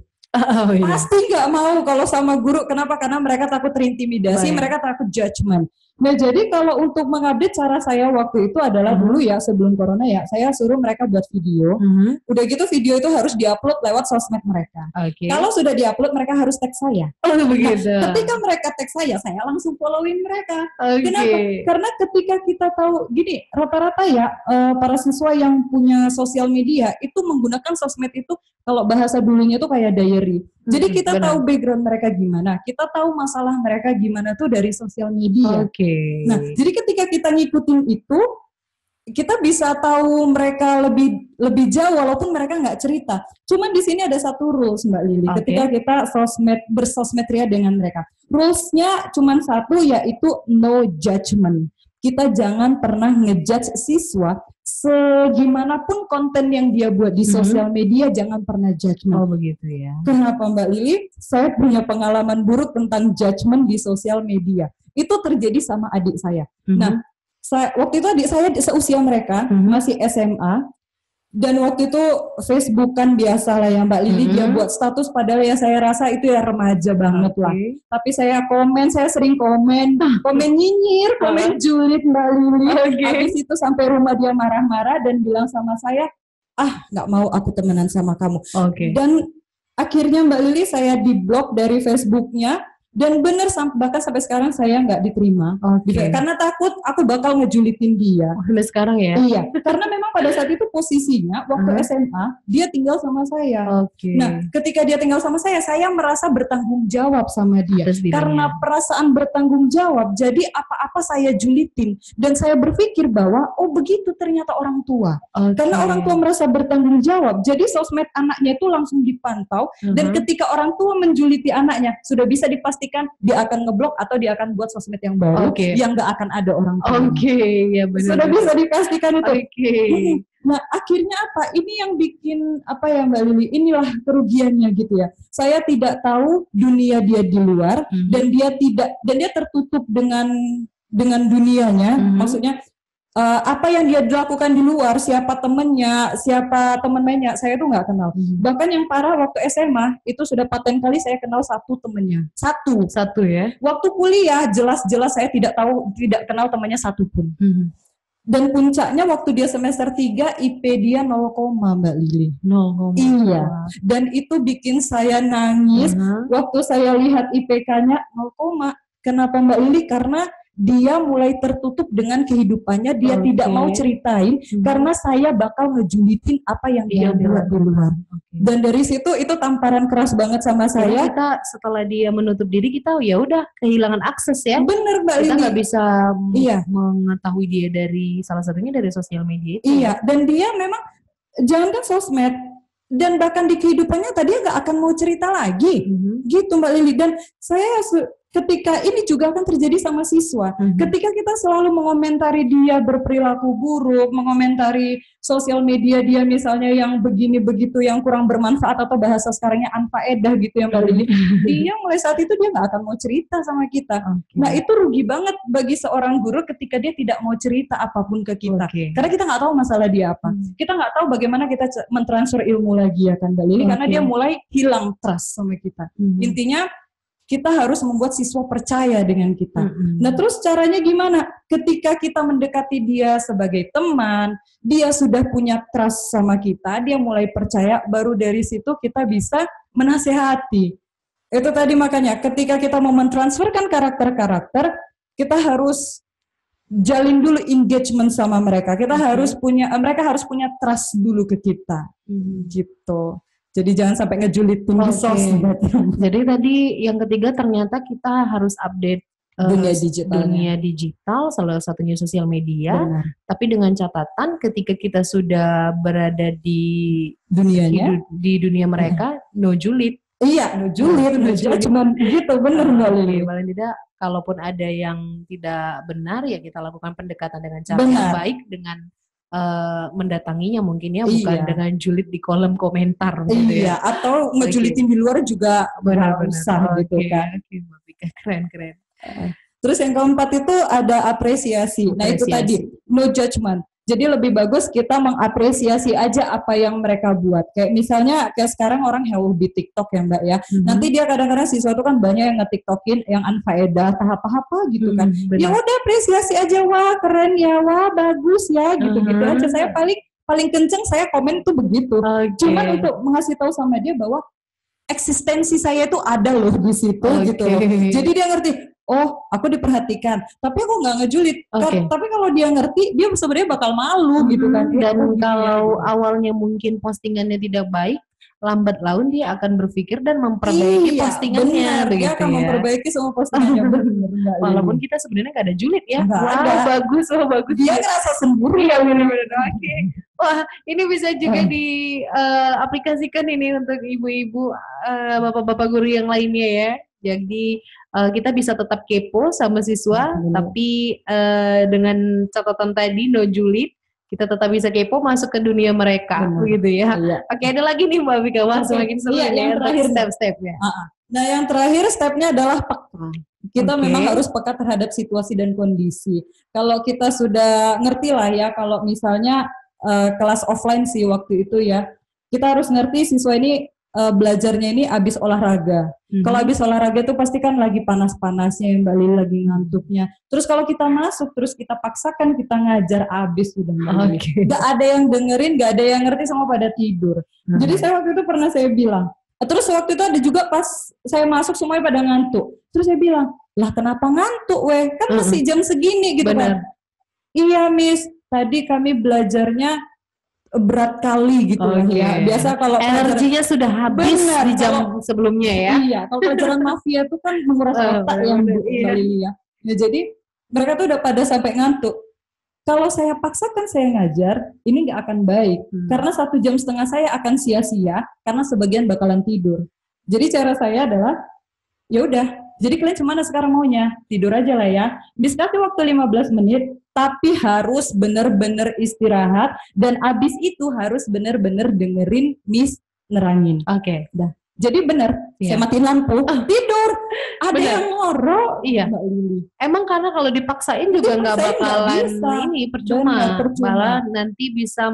Pasti nggak mau kalau sama guru. Kenapa? Karena mereka takut terintimidasi, mereka takut judgement. Nah, jadi kalau untuk mengupdate, cara saya waktu itu adalah dulu ya, sebelum corona ya, saya suruh mereka buat video. Udah gitu video itu harus diupload lewat sosmed mereka. Kalau sudah diupload, mereka harus tag saya. Begitu. Nah, ketika mereka tag saya langsung followin mereka. Kenapa? Karena ketika kita tahu, gini, rata-rata ya, para siswa yang punya sosial media, itu menggunakan sosmed itu, kalau bahasa dulunya itu kayak diary. Jadi kita tahu background mereka gimana, kita tahu masalah mereka gimana tuh dari sosial media. Nah, jadi ketika kita ngikutin itu, kita bisa tahu mereka lebih jauh walaupun mereka nggak cerita. Cuman di sini ada satu rules Mbak Lili. Ketika kita bersosmed ria dengan mereka, rulesnya cuman satu, yaitu no judgment. Kita jangan pernah ngejudge siswa. Segimanapun konten yang dia buat di sosial media, jangan pernah judgment. Begitu ya. Kenapa Mbak Lili? Saya punya pengalaman buruk tentang judgment di sosial media. Itu terjadi sama adik saya. Nah, waktu itu adik saya seusia mereka, masih SMA. Dan waktu itu Facebook kan biasa lah ya Mbak Lili, dia buat status, padahal ya saya rasa itu ya remaja banget lah. Tapi saya sering komen nyinyir, komen julid Mbak Lili. Habis itu sampai rumah dia marah-marah dan bilang sama saya, nggak mau aku temenan sama kamu. Dan akhirnya Mbak Lili saya diblok dari Facebooknya. Dan benar, bahkan sampai sekarang saya nggak diterima, karena takut aku bakal ngejulitin dia. Sampai sekarang ya? Iya, karena memang pada saat itu posisinya waktu SMA dia tinggal sama saya. Nah, ketika dia tinggal sama saya merasa bertanggung jawab sama dia. Karena perasaan bertanggung jawab, jadi apa-apa saya julitin. Dan saya berpikir bahwa begitu ternyata orang tua. Karena orang tua merasa bertanggung jawab, jadi sosmed anaknya itu langsung dipantau. Dan ketika orang tua menjuliti anaknya, sudah bisa dipastikan dia akan ngeblok atau dia akan buat sosmed yang baru yang nggak akan ada orang tua. Ya benar. Sudah bisa dipastikan itu. Nah, akhirnya apa? Ini yang bikin apa ya Mbak Lili? Inilah kerugiannya gitu ya. Saya tidak tahu dunia dia di luar dan dia tertutup dengan dunianya. Maksudnya apa yang dia lakukan di luar, siapa temennya, siapa teman mainnya, saya tuh nggak kenal. Bahkan yang parah waktu SMA itu sudah paten kali saya kenal satu temennya. Satu ya. Waktu kuliah jelas-jelas saya tidak kenal temannya satu pun. Dan puncaknya waktu dia semester 3 IP dia 0, Mbak Lili. 0, iya. Dan itu bikin saya nangis waktu saya lihat IPK-nya 0. Kenapa Mbak Lili? Karena dia mulai tertutup dengan kehidupannya, dia tidak mau ceritain karena saya bakal ngejulitin apa yang dia buat di luar. Dan dari situ itu tamparan keras banget sama saya. Kita setelah dia menutup diri, kita ya udah kehilangan akses ya. Bener Mbak Lili. Kita nggak bisa mengetahui dia dari salah satunya dari sosial media itu. Iya, dan dia memang jangankan sosmed, dan bahkan di kehidupannya tadi nggak akan mau cerita lagi, gitu Mbak Lili. Dan saya ketika ini juga akan terjadi sama siswa. Ketika kita selalu mengomentari dia berperilaku buruk, mengomentari sosial media dia misalnya yang begini begitu, yang kurang bermanfaat atau bahasa sekarangnya anfaedah gitu ya Mbak Lili. Dia mulai saat itu dia nggak akan mau cerita sama kita. Nah itu rugi banget bagi seorang guru ketika dia tidak mau cerita apapun ke kita. Karena kita nggak tahu masalah dia apa. Kita nggak tahu bagaimana kita mentransfer ilmu lagi ya kan Mbak Lili. Karena dia mulai hilang trust sama kita. Intinya kita harus membuat siswa percaya dengan kita. Nah terus caranya gimana? Ketika kita mendekati dia sebagai teman, dia sudah punya trust sama kita, dia mulai percaya, baru dari situ kita bisa menasehati. Itu tadi makanya ketika kita mau mentransferkan karakter-karakter, kita harus jalin dulu engagement sama mereka. Mereka harus punya trust dulu ke kita. Gitu. Jadi jangan sampai ngejulitin di sosmed. Jadi tadi yang ketiga ternyata kita harus update dunia digital, salah satunya sosial media. Benar. Tapi dengan catatan ketika kita sudah berada di dunia mereka, no julid. Iya, no julid, no judgment gitu, benar Mbak Lili. Paling tidak, kalaupun ada yang tidak benar ya kita lakukan pendekatan dengan cara yang baik, dengan mendatanginya mungkin ya, bukan dengan julid di kolom komentar gitu ya. Atau ngejulitin di luar juga benar-benar gitu kan. Keren. Terus yang keempat itu ada apresiasi. Nah itu tadi, no judgment. Jadi lebih bagus kita mengapresiasi aja apa yang mereka buat. Kayak misalnya kayak sekarang orang hobi TikTok ya Mbak ya. Nanti dia kadang-kadang siswa itu kan banyak yang nge-TikTokin yang unfaedah, apa-apa gitu kan. Ya udah apresiasi aja, wah keren ya, wah bagus ya gitu-gitu aja. Saya paling kenceng saya komen tuh begitu. Cuman untuk mengasih tahu sama dia bahwa eksistensi saya itu ada loh di situ gitu loh. Jadi dia ngerti, oh aku diperhatikan, tapi aku nggak ngejulit. Tapi kalau dia ngerti, dia sebenarnya bakal malu gitu kan. Dan kalau awalnya mungkin postingannya tidak baik, lambat laun dia akan berpikir dan memperbaiki postingannya. Benar, dia akan memperbaiki semua postingannya. Benar, walaupun kita sebenarnya nggak ada julid ya. Wah, bagus. Dia ngerasa sendiri. Iya benar-benar. Oke. Wah, ini bisa juga diaplikasikan ini untuk ibu-ibu, bapak-bapak guru yang lainnya ya. Jadi kita bisa tetap kepo sama siswa, tapi dengan catatan tadi no julid, kita tetap bisa kepo masuk ke dunia mereka, begitu ya. Oke, ada lagi nih Mbak Vika, wah semakin seru ya yang terakhir step-stepnya. Nah, yang terakhir stepnya adalah peka. Kita memang harus peka terhadap situasi dan kondisi. Kalau kita sudah ngerti lah ya, kalau misalnya kelas offline sih waktu itu ya, kita harus ngerti siswa ini belajarnya ini abis olahraga. Kalau abis olahraga itu pasti kan lagi panas-panasnya, Mbak Lili lagi ngantuknya. Terus kalau kita masuk, terus kita paksakan kita ngajar abis udah Gak ada yang dengerin, gak ada yang ngerti, sama pada tidur. Jadi saya waktu itu pernah saya bilang, terus waktu itu ada juga pas saya masuk semuanya pada ngantuk. Terus saya bilang, lah kenapa ngantuk weh? Kan masih jam segini gitu kan. Iya Miss, tadi kami belajarnya berat kali gitu ya. Biasa kalau energinya sudah habis di jam sebelumnya ya. Iya, kalau pelajaran mafia itu kan menguras otak yang ya. Jadi mereka tuh udah pada sampai ngantuk. Kalau saya paksakan saya ngajar, ini nggak akan baik. Karena 1,5 jam saya akan sia-sia karena sebagian bakalan tidur. Jadi cara saya adalah ya udah, jadi kalian cemana sekarang maunya? Tidur aja lah ya. Dikasih waktu 15 menit, tapi harus bener-bener istirahat, dan abis itu harus bener-bener dengerin Miss nerangin. Dah. Jadi bener, saya matiin lampu, tidur. Ada yang ngorok. Iya. Emang karena kalau dipaksain juga nggak bakalan ini percuma. Malah nanti bisa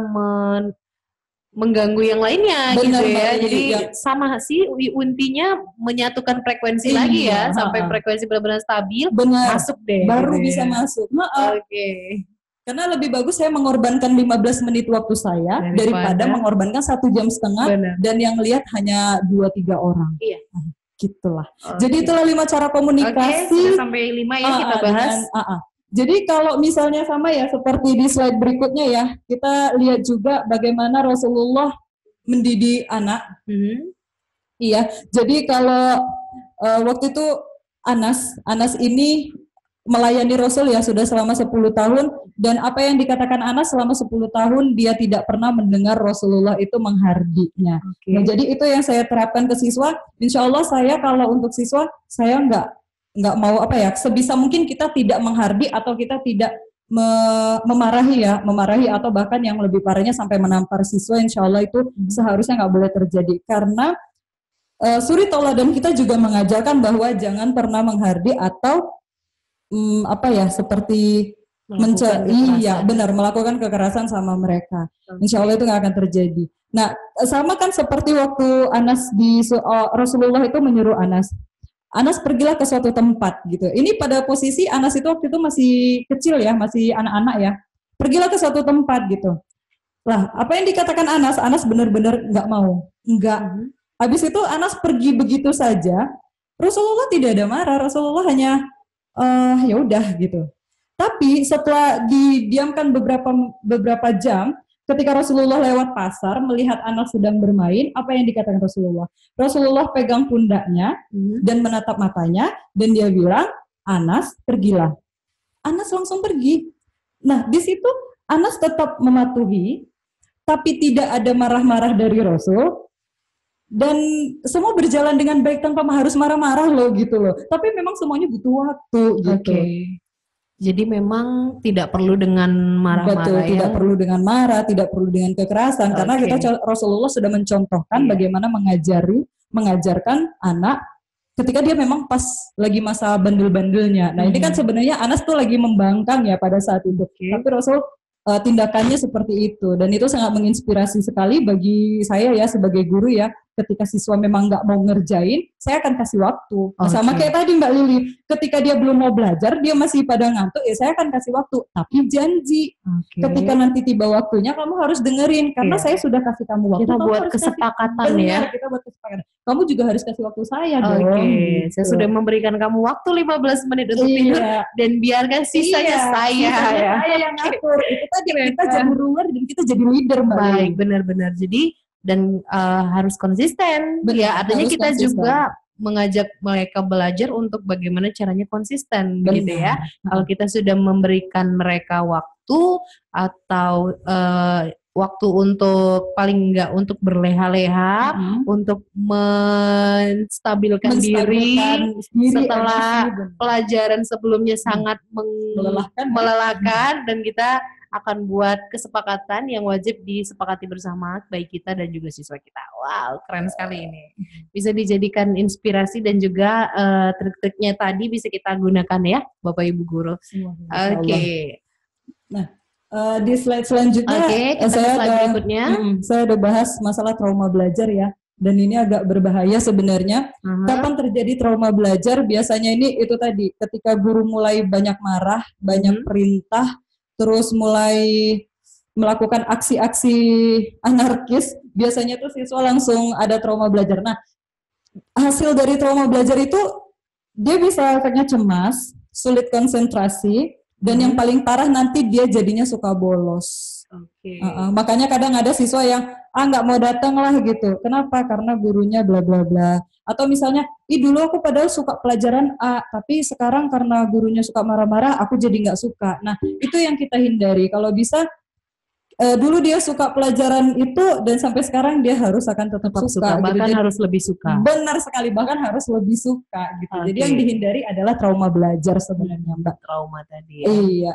mengganggu yang lainnya gitu ya. Jadi sama sih intinya menyatukan frekuensi lagi ya, sampai frekuensi benar-benar stabil. Masuk deh. Baru bisa masuk. Karena lebih bagus saya mengorbankan 15 menit waktu saya daripada mengorbankan 1,5 jam dan yang lihat hanya 2-3 orang. Iya. Gitulah. Jadi itulah 5 cara komunikasi. Sudah sampai 5 ya kita bahas. Jadi kalau misalnya sama ya seperti di slide berikutnya ya, kita lihat juga bagaimana Rasulullah mendidik anak. Iya, jadi kalau waktu itu Anas ini melayani Rasul ya sudah selama 10 tahun, dan apa yang dikatakan Anas selama 10 tahun dia tidak pernah mendengar Rasulullah itu menghardiknya. Nah, jadi itu yang saya terapkan ke siswa. Insya Allah saya kalau untuk siswa saya nggak mau sebisa mungkin kita tidak menghardik atau kita tidak memarahi atau bahkan yang lebih parahnya sampai menampar siswa. Insya Allah itu seharusnya nggak boleh terjadi, karena suri tauladan kita juga mengajarkan bahwa jangan pernah menghardik atau seperti melakukan kekerasan sama mereka. Insya Allah itu nggak akan terjadi. Nah, sama kan seperti waktu Anas Rasulullah itu menyuruh Anas pergilah ke suatu tempat gitu. Ini pada posisi Anas itu waktu itu masih kecil ya, masih anak-anak ya. Pergilah ke suatu tempat gitu. Lah, apa yang dikatakan Anas benar-benar nggak mau. Enggak. Habis itu Anas pergi begitu saja. Rasulullah tidak ada marah. Rasulullah hanya ya udah gitu. Tapi setelah didiamkan beberapa jam, ketika Rasulullah lewat pasar melihat Anas sedang bermain, apa yang dikatakan Rasulullah? Rasulullah pegang pundaknya dan menatap matanya, dan dia bilang, Anas pergilah. Anas langsung pergi. Nah, di situ Anas tetap mematuhi, tapi tidak ada marah-marah dari Rasul. Dan semua berjalan dengan baik tanpa harus marah-marah loh gitu loh. Tapi memang semuanya butuh waktu gitu. Jadi memang tidak perlu dengan marah-marah. Betul, tidak perlu dengan marah, tidak perlu dengan kekerasan. Karena Rasulullah sudah mencontohkan bagaimana mengajarkan anak ketika dia memang pas lagi masa bandel-bandelnya. Nah ini kan sebenarnya Anas tuh lagi membangkang ya pada saat itu. Tapi Rasul tindakannya seperti itu, dan itu sangat menginspirasi sekali bagi saya ya sebagai guru ya. Ketika siswa memang nggak mau ngerjain, saya akan kasih waktu. Sama kayak tadi Mbak Lili, ketika dia belum mau belajar, dia masih pada ngantuk, ya saya akan kasih waktu. Tapi janji, ketika nanti tiba waktunya, kamu harus dengerin, karena saya sudah kasih kamu waktu. Kita buat kesepakatan ya. Kita buat kesepakatan. Kamu juga harus kasih waktu saya dong. Gitu. Saya sudah memberikan kamu waktu 15 menit untuk tidur, dan biarkan sisanya saya yang ngatur. Itu tadi kita jadi ruler dan kita jadi leader Mbak. Baik, benar-benar. Jadi dan harus konsisten. Ya, artinya kita juga mengajak mereka belajar untuk bagaimana caranya konsisten, begitu ya. Kalau kita sudah memberikan mereka waktu atau waktu untuk paling enggak untuk berleha-leha, untuk menstabilkan diri setelah pelajaran sebelumnya sangat melelahkan, dan kita akan buat kesepakatan yang wajib disepakati bersama, baik kita dan juga siswa kita. Wow, keren sekali ini. Bisa dijadikan inspirasi dan juga trik-triknya tadi bisa kita gunakan ya, Bapak Ibu Guru. Oke. Nah, di slide selanjutnya, saya udah bahas masalah trauma belajar ya. Dan ini agak berbahaya sebenarnya. Kapan terjadi trauma belajar? Biasanya ini itu tadi, ketika guru mulai banyak marah, banyak perintah, terus mulai melakukan aksi-aksi anarkis, biasanya tuh siswa langsung ada trauma belajar. Nah, hasil dari trauma belajar itu dia bisa efeknya cemas, sulit konsentrasi, dan yang paling parah nanti dia jadinya suka bolos. Makanya kadang ada siswa yang nggak mau datang lah gitu. Kenapa? Karena gurunya bla bla bla. Atau misalnya, dulu aku padahal suka pelajaran A, tapi sekarang karena gurunya suka marah-marah, aku jadi nggak suka. Nah, itu yang kita hindari. Kalau bisa, dulu dia suka pelajaran itu, dan sampai sekarang dia harus akan tetap suka. Bahkan gitu. Harus lebih suka. Benar sekali, bahkan harus lebih suka. Gitu. Jadi yang dihindari adalah trauma belajar sebenarnya, Mbak. Trauma tadi ya. Iya.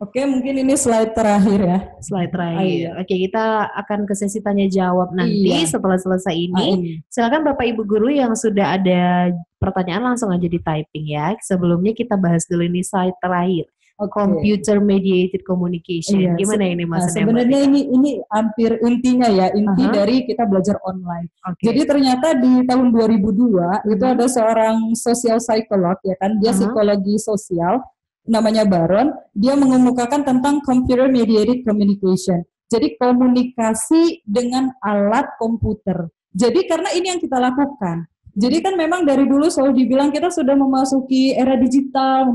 Oke, mungkin ini slide terakhir ya. Slide terakhir. Oke, kita akan ke sesi tanya jawab nanti setelah selesai ini. Silakan Bapak Ibu Guru yang sudah ada pertanyaan langsung aja di typing ya. Sebelumnya kita bahas dulu ini slide terakhir. Computer mediated communication. Gimana ini Mas? Sebenarnya ini hampir intinya ya, inti dari kita belajar online. Jadi ternyata di tahun 2002 itu ada seorang social psycholog ya kan, dia psikologi sosial, namanya Baron, dia mengemukakan tentang computer mediated communication. Jadi komunikasi dengan alat komputer. Jadi karena ini yang kita lakukan. Jadi kan memang dari dulu selalu dibilang kita sudah memasuki era digital,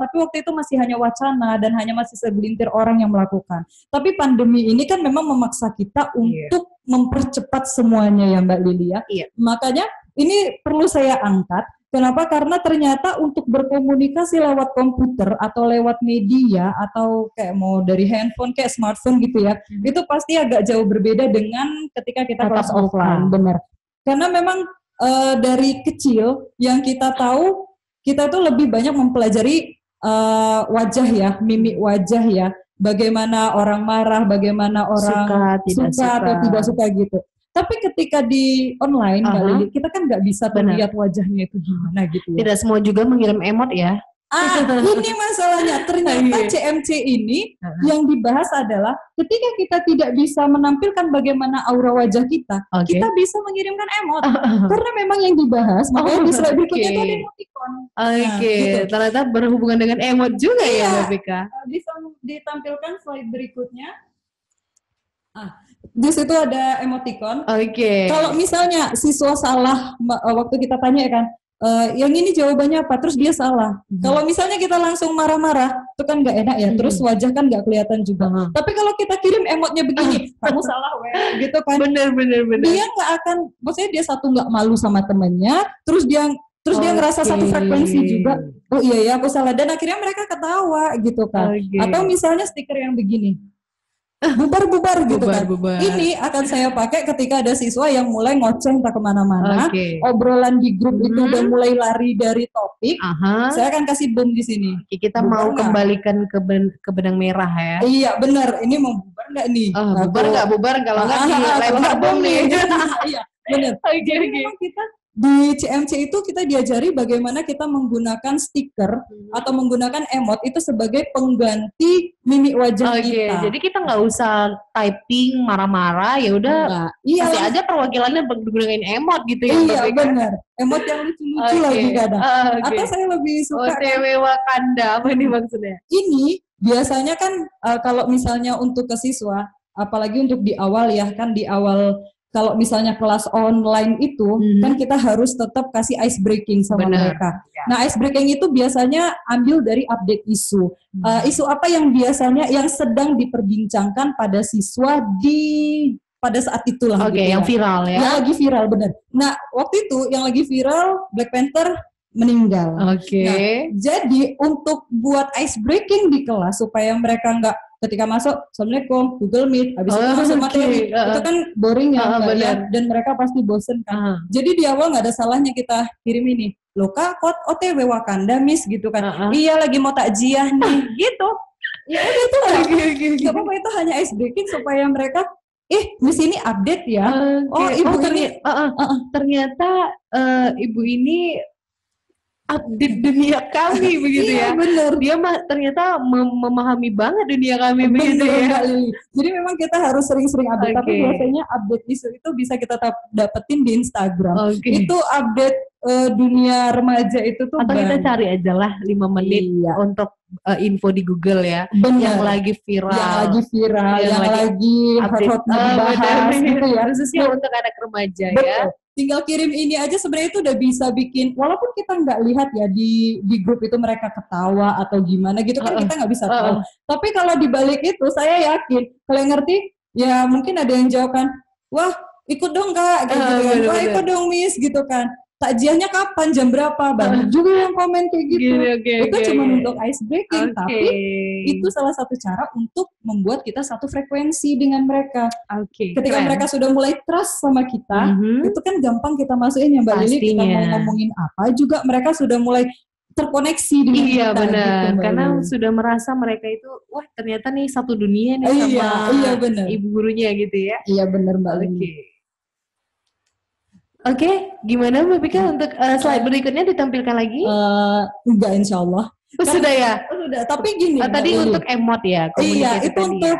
tapi waktu itu masih hanya wacana dan hanya masih segelintir orang yang melakukan. Tapi pandemi ini kan memang memaksa kita untuk mempercepat semuanya ya Mbak Lili ya. Makanya ini perlu saya angkat. Kenapa? Karena ternyata untuk berkomunikasi lewat komputer atau lewat media atau kayak mau dari handphone kayak smartphone gitu ya, itu pasti agak jauh berbeda dengan ketika kita kelas offline, benar. Karena memang dari kecil yang kita tahu, kita tuh lebih banyak mempelajari wajah ya, mimik wajah ya, bagaimana orang marah, bagaimana orang suka atau tidak suka gitu. Tapi ketika di online, Mbak Lili, kita kan nggak bisa lihat wajahnya itu gimana gitu ya. Tidak semua juga mengirim emot ya. Ini masalahnya. Ternyata CMC ini yang dibahas adalah ketika kita tidak bisa menampilkan bagaimana aura wajah kita, kita bisa mengirimkan emot. Karena memang yang dibahas, makanya di slide berikutnya itu ada emoticon. Gitu. Ternyata berhubungan dengan emot juga ya Mbak Vika. Bisa ditampilkan slide berikutnya. Di situ ada emoticon. Kalau misalnya siswa salah waktu kita tanya kan, yang ini jawabannya apa? Terus dia salah. Kalau misalnya kita langsung marah-marah, itu kan nggak enak ya. Terus wajah kan nggak kelihatan juga. Tapi kalau kita kirim emotnya begini, kamu salah, gitu kan? Bener. Dia nggak akan, maksudnya dia satu nggak malu sama temennya, terus dia ngerasa satu frekuensi juga. Oh iya ya, aku salah. Dan akhirnya mereka ketawa gitu kan. Atau misalnya stiker yang begini. Bubar gitu kan. Ini akan saya pakai ketika ada siswa yang mulai ngoceh entah kemana-mana, obrolan di grup itu udah mulai lari dari topik. Saya akan kasih bom di sini. Kita bubar mau kembalikan ke benang merah ya. Iya benar. Ini mau bubar nggak nih? Bubar kalau nggak dilempar bom nih. Iya benar. Jadi memang kita di CMC itu kita diajari bagaimana kita menggunakan stiker atau menggunakan emot itu sebagai pengganti mimik wajah kita. Jadi kita nggak usah typing marah-marah, ya udah kasih aja perwakilannya menggunakan emot gitu ya. Iya benar, emot yang lucu-lucu lagi kadang. Atau saya lebih suka OTW Wakanda, apa nih maksudnya? Ini biasanya kan kalau misalnya untuk ke siswa, apalagi untuk di awal ya, kan di awal kalau misalnya kelas online itu kan kita harus tetap kasih ice breaking sama mereka. Ya. Nah, ice breaking itu biasanya ambil dari update isu. Isu apa yang biasanya yang sedang diperbincangkan pada siswa pada saat itulah. Oke, yang viral ya. Yang lagi viral, benar. Nah, waktu itu yang lagi viral Black Panther meninggal. Nah, jadi untuk buat ice breaking di kelas supaya mereka nggak ketika masuk, Assalamualaikum, Google Meet, habis itu masuk materi, itu kan boring ya, dan mereka pasti bosen kan. Jadi di awal nggak ada salahnya kita kirim ini, loh kak, kok OTW Wakanda Miss gitu kan, iya lagi mau takjiah nih, gitu. Ya udah itu lah, nggak apa-apa, itu hanya ice breaking supaya mereka, Miss ini update ya, ibu ini, ternyata ibu ini update dunia kami begitu ya. Bener. Dia ternyata memahami banget dunia kami begitu ya. Jadi memang kita harus sering-sering update. Tapi biasanya update isu itu bisa kita dapetin di Instagram. Itu update dunia remaja itu tuh. Atau kita cari aja lah 5 menit untuk info di Google ya. Bener. Yang lagi viral. Yang lagi hot dibahas gitu ya. Khususnya untuk anak remaja ya. Tinggal kirim ini aja sebenarnya itu udah bisa bikin, walaupun kita nggak lihat ya di grup itu mereka ketawa atau gimana gitu kan kita nggak bisa tahu. Tapi kalau dibalik itu saya yakin kalau yang ngerti ya mungkin ada yang jawab kan, wah ikut dong kak, gitu kan, wah ikut dong Miss gitu kan. Takjiahnya kapan, jam berapa, banyak juga yang komen kayak gitu. Itu cuma untuk ice breaking, tapi itu salah satu cara untuk membuat kita satu frekuensi dengan mereka. Ketika mereka sudah mulai trust sama kita, itu kan gampang kita masukin ya Mbak Lili, kita mau ngomongin apa juga mereka sudah mulai terkoneksi dengan kita. Iya benar, gitu, karena sudah merasa mereka itu, wah ternyata nih satu dunia nih sama ibu gurunya gitu ya. Iya benar Mbak Lili. Oke, gimana Mbak Pika untuk slide berikutnya ditampilkan lagi? Enggak, insya Allah. Sudah ya? Sudah, tapi gini. Tadi untuk emot ya? Iya, itu untuk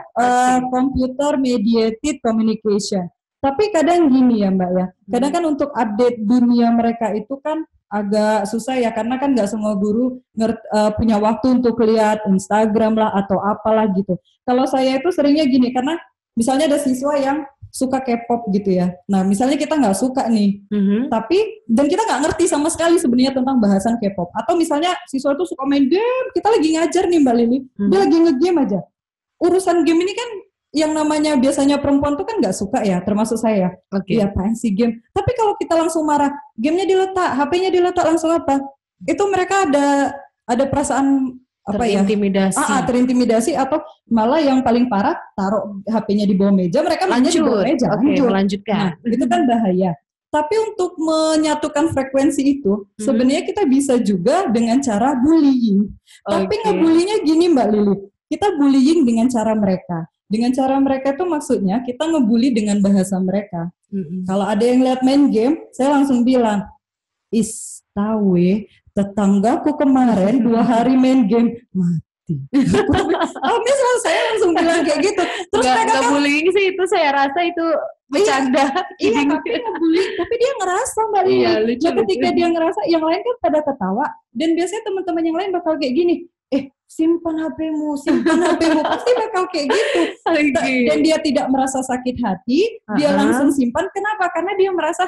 computer mediated communication. Tapi kadang gini ya Mbak ya, kadang kan untuk update dunia mereka itu kan agak susah ya, karena kan nggak semua guru punya waktu untuk lihat Instagram lah atau apalah gitu. Kalau saya itu seringnya gini, karena misalnya ada siswa yang suka K-pop gitu ya. Nah, misalnya kita nggak suka nih, tapi dan kita nggak ngerti sama sekali sebenarnya tentang bahasan K-pop. Atau misalnya siswa itu suka main game, kita lagi ngajar nih Mbak Lili, dia lagi nge-game aja. Urusan game ini kan yang namanya biasanya perempuan tuh kan nggak suka ya, termasuk saya. Iya, apaan sih game? Tapi kalau kita langsung marah, gamenya diletak, HP-nya diletak, langsung apa? Itu mereka ada perasaan terintimidasi atau malah yang paling parah taruh HP-nya di bawah meja, mereka di bawah meja, melanjutkan. Nah, itu kan bahaya. Tapi untuk menyatukan frekuensi itu sebenarnya kita bisa juga dengan cara bullying. Tapi ngebulinya gini Mbak Lili, kita bullying dengan cara mereka. Dengan cara mereka tuh maksudnya kita ngebully dengan bahasa mereka. Kalau ada yang lihat main game, saya langsung bilang, tetanggaku kemarin 2 hari main game mati. Saya langsung bilang kayak gitu. Terus mereka bullying sih, itu saya rasa itu bercanda. Iya, tapi ngebully, tapi dia ngerasa Mbak Lili. Nah, ketika dia ngerasa, yang lain kan pada ketawa. Dan biasanya teman-teman yang lain bakal kayak gini, simpan HP-mu, pasti bakal kayak gitu. Dan dia tidak merasa sakit hati, dia langsung simpan. Kenapa? Karena dia merasa,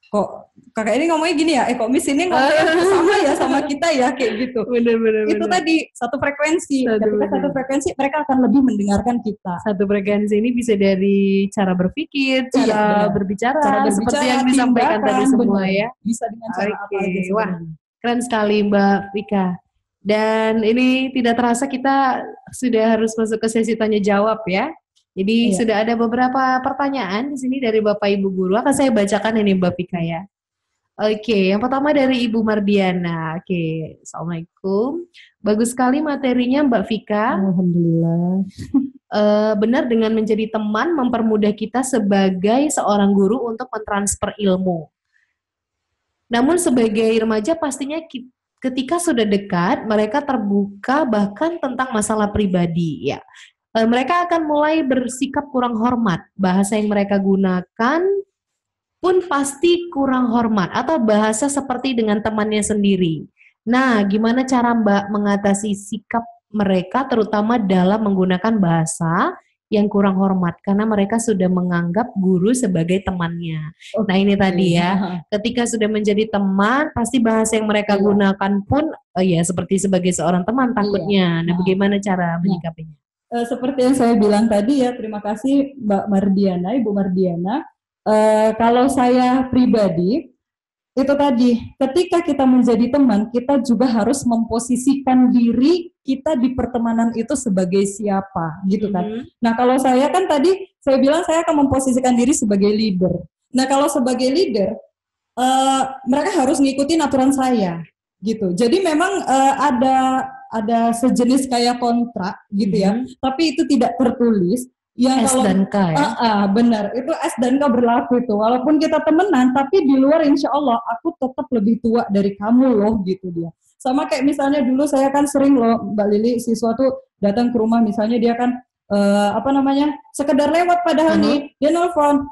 kok kakak ini ngomongnya gini ya, kok Miss ini ngomongnya sama ya sama kita ya, kayak gitu. Bener. Itu tadi satu frekuensi. Ketika satu frekuensi, mereka akan lebih mendengarkan kita. Satu frekuensi ini bisa dari cara berpikir, cara berbicara, seperti yang disampaikan tadi semua ya. Bisa dengan cara apa aja. Wah, keren sekali Mbak Pika. Dan ini tidak terasa kita sudah harus masuk ke sesi tanya jawab ya. Jadi sudah ada beberapa pertanyaan di sini dari Bapak Ibu guru. Akan saya bacakan ini Mbak Pika ya. Yang pertama dari Ibu Mardiana. Assalamualaikum. Bagus sekali materinya Mbak Vika. Alhamdulillah. Benar, dengan menjadi teman mempermudah kita sebagai seorang guru untuk mentransfer ilmu. Namun sebagai remaja pastinya ketika sudah dekat, mereka terbuka bahkan tentang masalah pribadi ya. Mereka akan mulai bersikap kurang hormat. Bahasa yang mereka gunakan pun pasti kurang hormat atau bahasa seperti dengan temannya sendiri. Nah, gimana cara Mbak mengatasi sikap mereka terutama dalam menggunakan bahasa yang kurang hormat karena mereka sudah menganggap guru sebagai temannya. Okay. Nah, ini tadi ya, ketika sudah menjadi teman, pasti bahasa yang mereka gunakan pun ya seperti sebagai seorang teman takutnya. Nah, bagaimana cara menyikapinya? Seperti yang saya bilang tadi ya, terima kasih Mbak Mardiana, Ibu Mardiana. Kalau saya pribadi, itu tadi, ketika kita menjadi teman, kita juga harus memposisikan diri kita di pertemanan itu sebagai siapa, gitu kan. Nah, kalau saya kan tadi, saya bilang saya akan memposisikan diri sebagai leader. Nah, kalau sebagai leader, mereka harus ngikutin aturan saya, gitu. Jadi memang ada sejenis kayak kontrak, gitu ya, tapi itu tidak tertulis. Yang S dan K ya? Benar, itu S dan K berlaku itu. Walaupun kita temenan, tapi di luar insya Allah aku tetap lebih tua dari kamu loh, gitu dia. Sama kayak misalnya dulu saya kan sering loh Mbak Lili, siswa tuh datang ke rumah, misalnya dia kan sekedar lewat padahal nih, dia nelfon.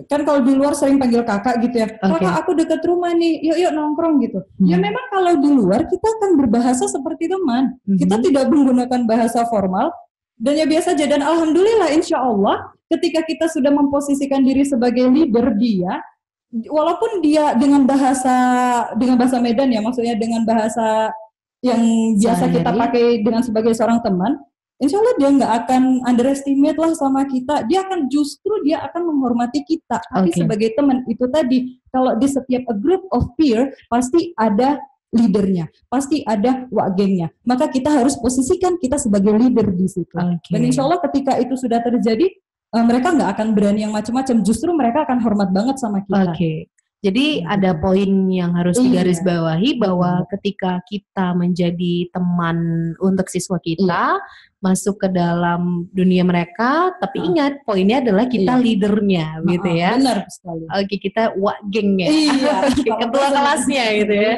Kan kalau di luar sering panggil kakak gitu ya, kakak aku deket rumah nih, yuk nongkrong gitu. Ya memang kalau di luar kita akan berbahasa seperti teman, kita tidak menggunakan bahasa formal. Dan ya biasa aja, dan alhamdulillah insya Allah ketika kita sudah memposisikan diri sebagai leader dia, walaupun dia dengan bahasa Medan ya, maksudnya dengan bahasa yang biasa kita pakai dengan sebagai seorang teman, insya Allah dia nggak akan underestimate lah sama kita, dia akan menghormati kita, tapi sebagai teman itu tadi, kalau di setiap a group of peer pasti ada leadernya, pasti ada wak-gengnya. Maka kita harus posisikan kita sebagai leader di situ. Dan insya Allah ketika itu sudah terjadi, mereka nggak akan berani yang macam-macam. Justru mereka akan hormat banget sama kita. Jadi ada poin yang harus digarisbawahi bahwa ketika kita menjadi teman untuk siswa kita, masuk ke dalam dunia mereka, tapi ingat poinnya adalah kita leadernya, gitu ya. Benar sekali. Kita wak-gengnya. Ketua kelasnya gitu ya.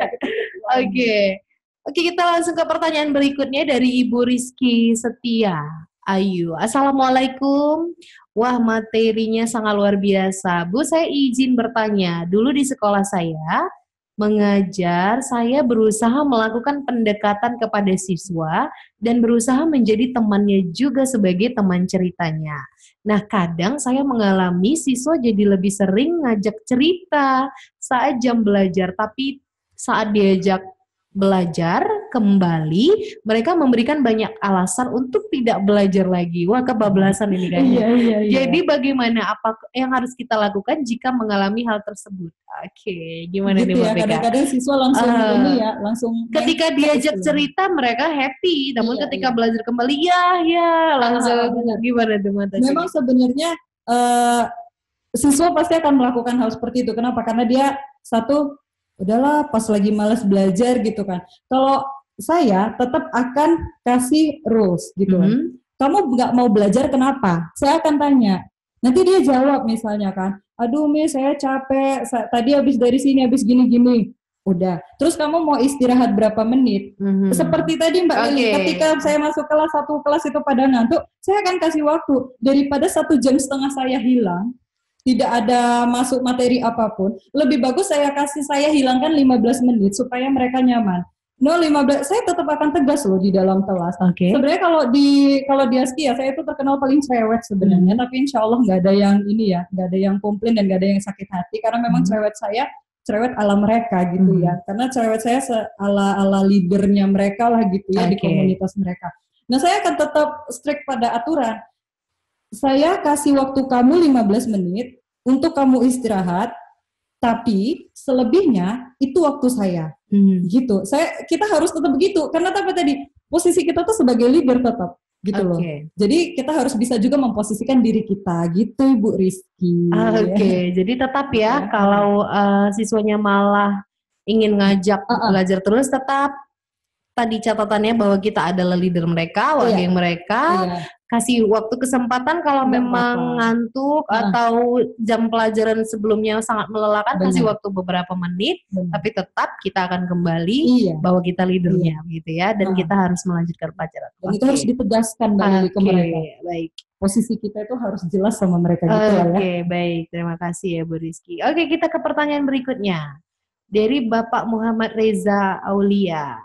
Oke, kita langsung ke pertanyaan berikutnya dari Ibu Rizky Setia Ayu. Assalamualaikum. Wah, materinya sangat luar biasa. Bu, saya izin bertanya. Dulu di sekolah saya mengajar, saya berusaha melakukan pendekatan kepada siswa dan berusaha menjadi temannya juga sebagai teman ceritanya. Nah, kadang saya mengalami siswa jadi lebih sering ngajak cerita saat jam belajar, tapi saat diajak belajar kembali, mereka memberikan banyak alasan untuk tidak belajar lagi. Wah, kebablasan ini kayaknya. Jadi bagaimana, apa yang harus kita lakukan jika mengalami hal tersebut? Gimana nih Mbak Beka? Kadang-kadang siswa langsung ketika diajak cerita mereka happy, namun ketika belajar kembali langsung gimana tuh Mbak? Memang sebenarnya siswa pasti akan melakukan hal seperti itu. Kenapa? Karena dia udahlah pas lagi malas belajar gitu kan. Kalau saya tetap akan kasih rules gitu kan. Kamu nggak mau belajar kenapa? Saya akan tanya. Nanti dia jawab misalnya kan, aduh Mi saya capek, tadi habis dari sini habis gini-gini. Udah. Terus kamu mau istirahat berapa menit? Seperti tadi Mbak Lili, ketika saya masuk kelas 1 kelas itu pada ngantuk, saya akan kasih waktu. Daripada 1,5 jam saya hilang, tidak ada masuk materi apapun, lebih bagus saya hilangkan 15 menit supaya mereka nyaman. 15, saya tetap akan tegas loh di dalam kelas. Sebenarnya kalau di ASKI ya, saya itu terkenal paling cerewet sebenarnya, tapi insya Allah nggak ada yang nggak ada yang komplain dan nggak ada yang sakit hati, karena memang cerewet ala mereka gitu ya, karena cerewet saya ala leadernya mereka lah gitu ya di komunitas mereka. Nah, saya akan tetap strict pada aturan. Saya kasih waktu kamu 15 menit untuk kamu istirahat, tapi selebihnya itu waktu saya. Gitu. Kita harus tetap begitu, karena apa tadi? Posisi kita tuh sebagai leader tetap gitu loh. Jadi kita harus bisa juga memposisikan diri kita gitu, Ibu Rizky. Jadi tetap ya, kalau siswanya malah ingin ngajak belajar terus, tetap tadi catatannya bahwa kita adalah leader mereka, wakil mereka, kasih waktu kesempatan kalau memang ngantuk atau jam pelajaran sebelumnya sangat melelahkan, kasih waktu beberapa menit, tapi tetap kita akan kembali bahwa kita leadernya gitu ya, dan kita harus melanjutkan pelajaran. Dan itu harus ditegaskan ke mereka. Baik. Posisi kita itu harus jelas sama mereka gitu lah ya. Oke, baik. Terima kasih ya Bu Rizky. Oke, kita ke pertanyaan berikutnya. Dari Bapak Muhammad Reza Aulia.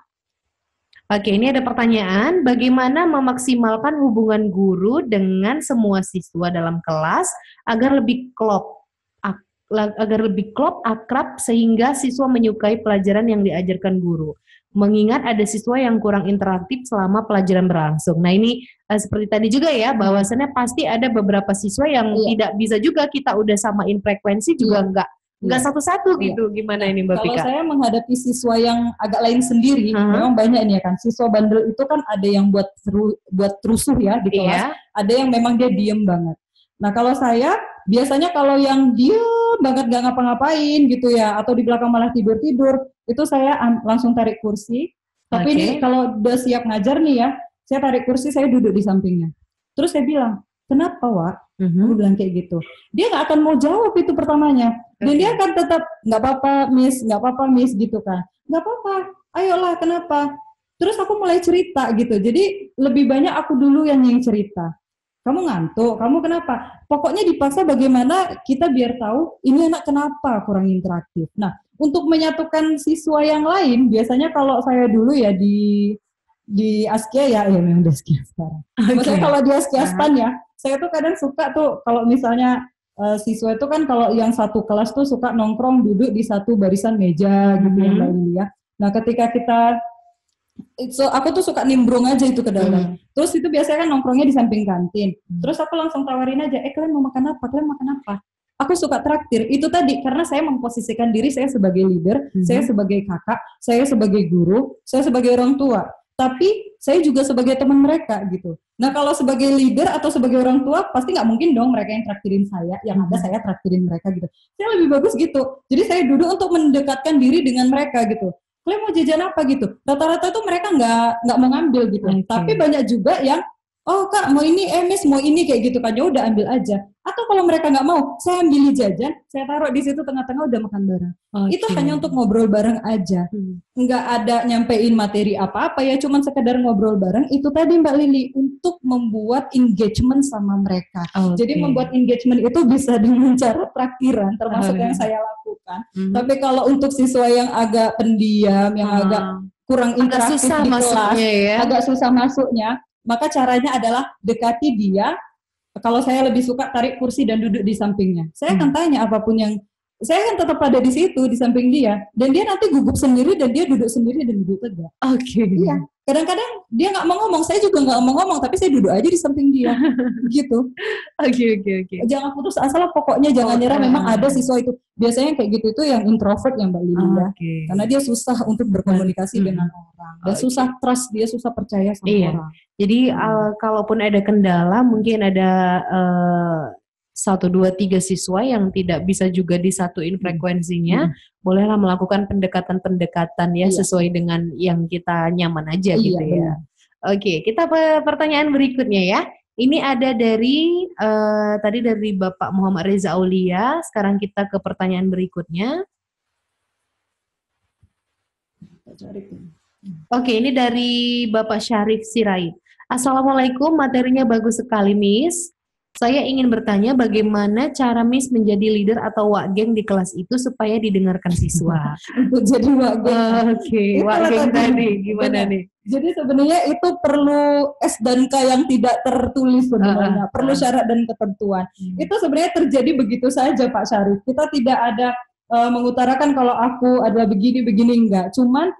Oke, ini ada pertanyaan, bagaimana memaksimalkan hubungan guru dengan semua siswa dalam kelas agar lebih klop, akrab sehingga siswa menyukai pelajaran yang diajarkan guru. Mengingat ada siswa yang kurang interaktif selama pelajaran berlangsung. Nah ini seperti tadi juga ya, bahwasannya pasti ada beberapa siswa yang tidak bisa juga kita udah samain frekuensi juga nggak satu-satu gitu. Gimana ini Mbak Pika? Kalau saya menghadapi siswa yang agak lain sendiri, memang banyak ini ya kan. Siswa bandel itu kan ada yang buat rusuh ya di kelas, ada yang memang dia diem banget. Nah kalau saya biasanya kalau yang diem banget gak ngapa-ngapain gitu ya, atau di belakang malah tidur-tidur, itu saya langsung tarik kursi. Tapi ini kalau udah siap ngajar nih ya, saya tarik kursi, saya duduk di sampingnya. Terus saya bilang, kenapa Wak? Aku bilang kayak gitu. Dia gak akan mau jawab itu pertamanya. Dan dia akan tetap, gak apa-apa miss gitu kan. Gak apa-apa, ayolah kenapa? Terus aku mulai cerita gitu. Jadi lebih banyak aku dulu yang cerita. Kamu ngantuk, kamu kenapa? Pokoknya dipaksa bagaimana kita biar tahu ini anak kenapa kurang interaktif. Nah, untuk menyatukan siswa yang lain, biasanya kalau saya dulu ya di Askia ya memang di Askia sekarang. Maksudnya kalau di Askia Stan ya, saya tuh kadang suka tuh kalau misalnya siswa itu kan kalau yang satu kelas tuh suka nongkrong duduk di satu barisan meja gitu ya Mbak Lili ya. Nah ketika kita aku tuh suka nimbrung aja itu ke dalam. Terus itu biasanya kan nongkrongnya di samping kantin. Terus aku langsung tawarin aja, kalian mau makan apa? Kalian makan apa? Aku suka traktir. Itu tadi karena saya memposisikan diri saya sebagai leader, saya sebagai kakak, saya sebagai guru, saya sebagai orang tua. Tapi saya juga sebagai teman mereka gitu. Nah kalau sebagai leader atau sebagai orang tua pasti nggak mungkin dong mereka yang traktirin saya, yang ada saya traktirin mereka gitu. Saya lebih bagus gitu. Jadi saya duduk untuk mendekatkan diri dengan mereka gitu. Kalian mau jajan apa gitu? Rata-rata tuh mereka nggak mau ngambil gitu. Tapi banyak juga yang kak mau ini, miss mau ini kayak gitu kan, ya udah ambil aja. Atau kalau mereka nggak mau, saya ambil jajan, saya taruh di situ tengah-tengah udah makan bareng. Itu hanya untuk ngobrol bareng aja, nggak ada nyampein materi apa-apa ya, cuman sekedar ngobrol bareng. Itu tadi Mbak Lili untuk membuat engagement sama mereka. Jadi membuat engagement itu bisa dengan cara traktiran, termasuk yang saya lakukan. Tapi kalau untuk siswa yang agak pendiam, yang agak kurang interaktif di kelas, agak susah masuknya. Maka caranya adalah dekati dia. Kalau saya lebih suka tarik kursi dan duduk di sampingnya. Saya akan tanya apapun yang saya akan tetap ada di situ di samping dia, dan dia nanti gugup sendiri dan dia duduk sendiri dan duduk tegak. Iya. Kadang-kadang dia nggak mau ngomong, saya juga nggak mau ngomong, tapi saya duduk aja di samping dia, gitu. Oke. Jangan putus asa lah, pokoknya jangan nyerah. Memang ada siswa itu, biasanya kayak gitu itu yang introvert yang Mbak Lili ya, karena dia susah untuk berkomunikasi dengan orang, dan susah trust, dia susah percaya sama orang. Jadi kalaupun ada kendala, mungkin ada 1, 2, 3 siswa yang tidak bisa juga disatuin frekuensinya, bolehlah melakukan pendekatan-pendekatan ya sesuai dengan yang kita nyaman aja gitu ya. Oke, kita ke pertanyaan berikutnya ya. Ini ada dari tadi dari Bapak Muhammad Reza Aulia. Sekarang kita ke pertanyaan berikutnya. Oke, ini dari Bapak Syarif Sirait. Assalamualaikum, materinya bagus sekali Miss. Saya ingin bertanya bagaimana cara Miss menjadi leader atau wakgeng di kelas itu supaya didengarkan siswa. Untuk jadi wakgeng. Wakgeng tadi gimana nih? Jadi sebenarnya itu perlu S dan K yang tidak tertulis sebenarnya, perlu syarat dan ketentuan. Itu sebenarnya terjadi begitu saja Pak Syarif. Kita tidak ada mengutarakan kalau aku adalah begini enggak. Cuman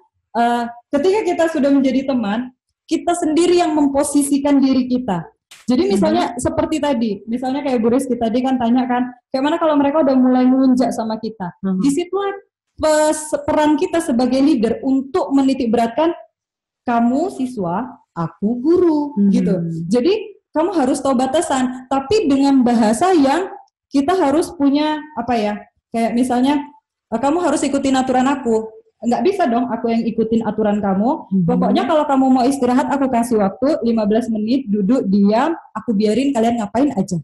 ketika kita sudah menjadi teman, kita sendiri yang memposisikan diri kita. Jadi misalnya seperti tadi, misalnya kayak Bu Rizky tadi kan tanya kan, kayak mana kalau mereka udah mulai melunjak sama kita. Di situlah peran kita sebagai leader untuk menitik beratkan kamu siswa, aku guru, gitu. Jadi kamu harus tahu batasan, tapi dengan bahasa yang kita harus punya apa ya? Kayak misalnya kamu harus ikutin aturan aku. nggak bisa dong aku yang ikutin aturan kamu. Pokoknya kalau kamu mau istirahat aku kasih waktu 15 menit duduk diam, aku biarin kalian ngapain aja.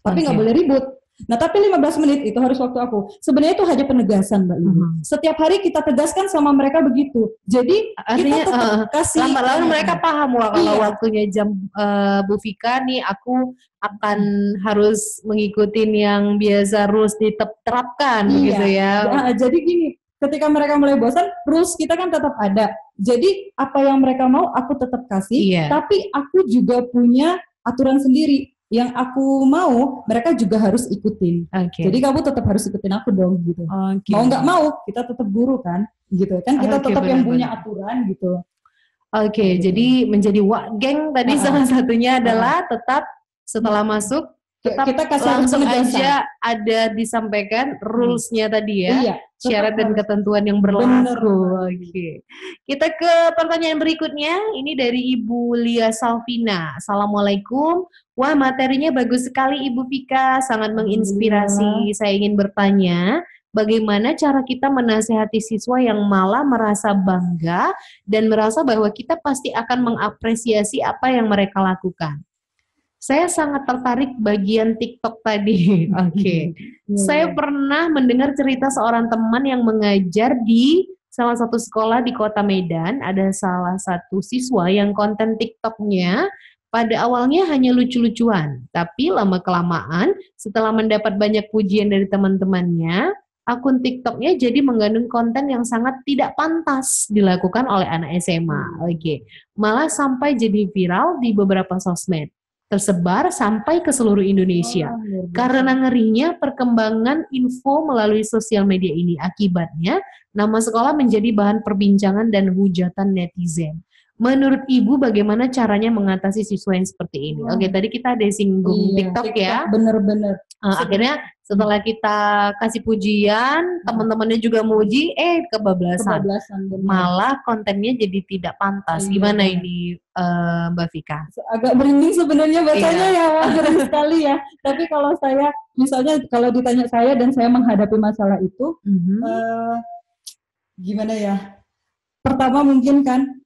Tapi nggak boleh ribut. Nah tapi 15 menit itu harus waktu aku. Sebenarnya itu hanya penegasan Mbak Lili. Setiap hari kita tegaskan sama mereka begitu. Jadi artinya, kita tetap kasih. Lama-lama mereka paham kalau waktunya jam Bu Vika nih aku akan harus mengikuti yang biasa rules diterapkan gitu ya. Nah, jadi gini, ketika mereka mulai bosan, rules kita kan tetap ada. Jadi apa yang mereka mau aku tetap kasih, tapi aku juga punya aturan sendiri. Yang aku mau, mereka juga harus ikutin. Jadi kamu tetap harus ikutin aku dong gitu. Mau nggak mau, kita tetap guru kan, gitu kan kita tetap yang punya aturan gitu. Jadi menjadi geng tadi salah satunya adalah tetap setelah masuk kita kasih langsung aja ada disampaikan rules-nya tadi ya, syarat dan ketentuan yang berlaku. Kita ke pertanyaan berikutnya, ini dari Ibu Lia Salvina. Assalamualaikum. Wah, materinya bagus sekali Ibu Vika, sangat menginspirasi. Saya ingin bertanya, bagaimana cara kita menasihati siswa yang malah merasa bangga dan merasa bahwa kita pasti akan mengapresiasi apa yang mereka lakukan? Saya sangat tertarik bagian TikTok tadi. Saya pernah mendengar cerita seorang teman yang mengajar di salah satu sekolah di kota Medan. Ada salah satu siswa yang konten TikToknya pada awalnya hanya lucu-lucuan. Tapi lama-kelamaan setelah mendapat banyak pujian dari teman-temannya, akun TikToknya jadi mengandung konten yang sangat tidak pantas dilakukan oleh anak SMA. Malah sampai jadi viral di beberapa sosmed. Tersebar sampai ke seluruh Indonesia. Karena ngerinya perkembangan info melalui sosial media ini, akibatnya nama sekolah menjadi bahan perbincangan dan hujatan netizen. Menurut Ibu bagaimana caranya mengatasi siswa yang seperti ini? Tadi kita ada singgung TikTok ya. Bener-bener. Akhirnya setelah kita kasih pujian, teman-temannya juga muji, kebablasan. Malah kontennya jadi tidak pantas. Gimana ini Mbak Vika? Agak merinding sebenarnya bacanya ya, ngeri sekali ya. Tapi kalau saya, misalnya kalau ditanya saya dan saya menghadapi masalah itu, gimana ya? Pertama mungkin kan,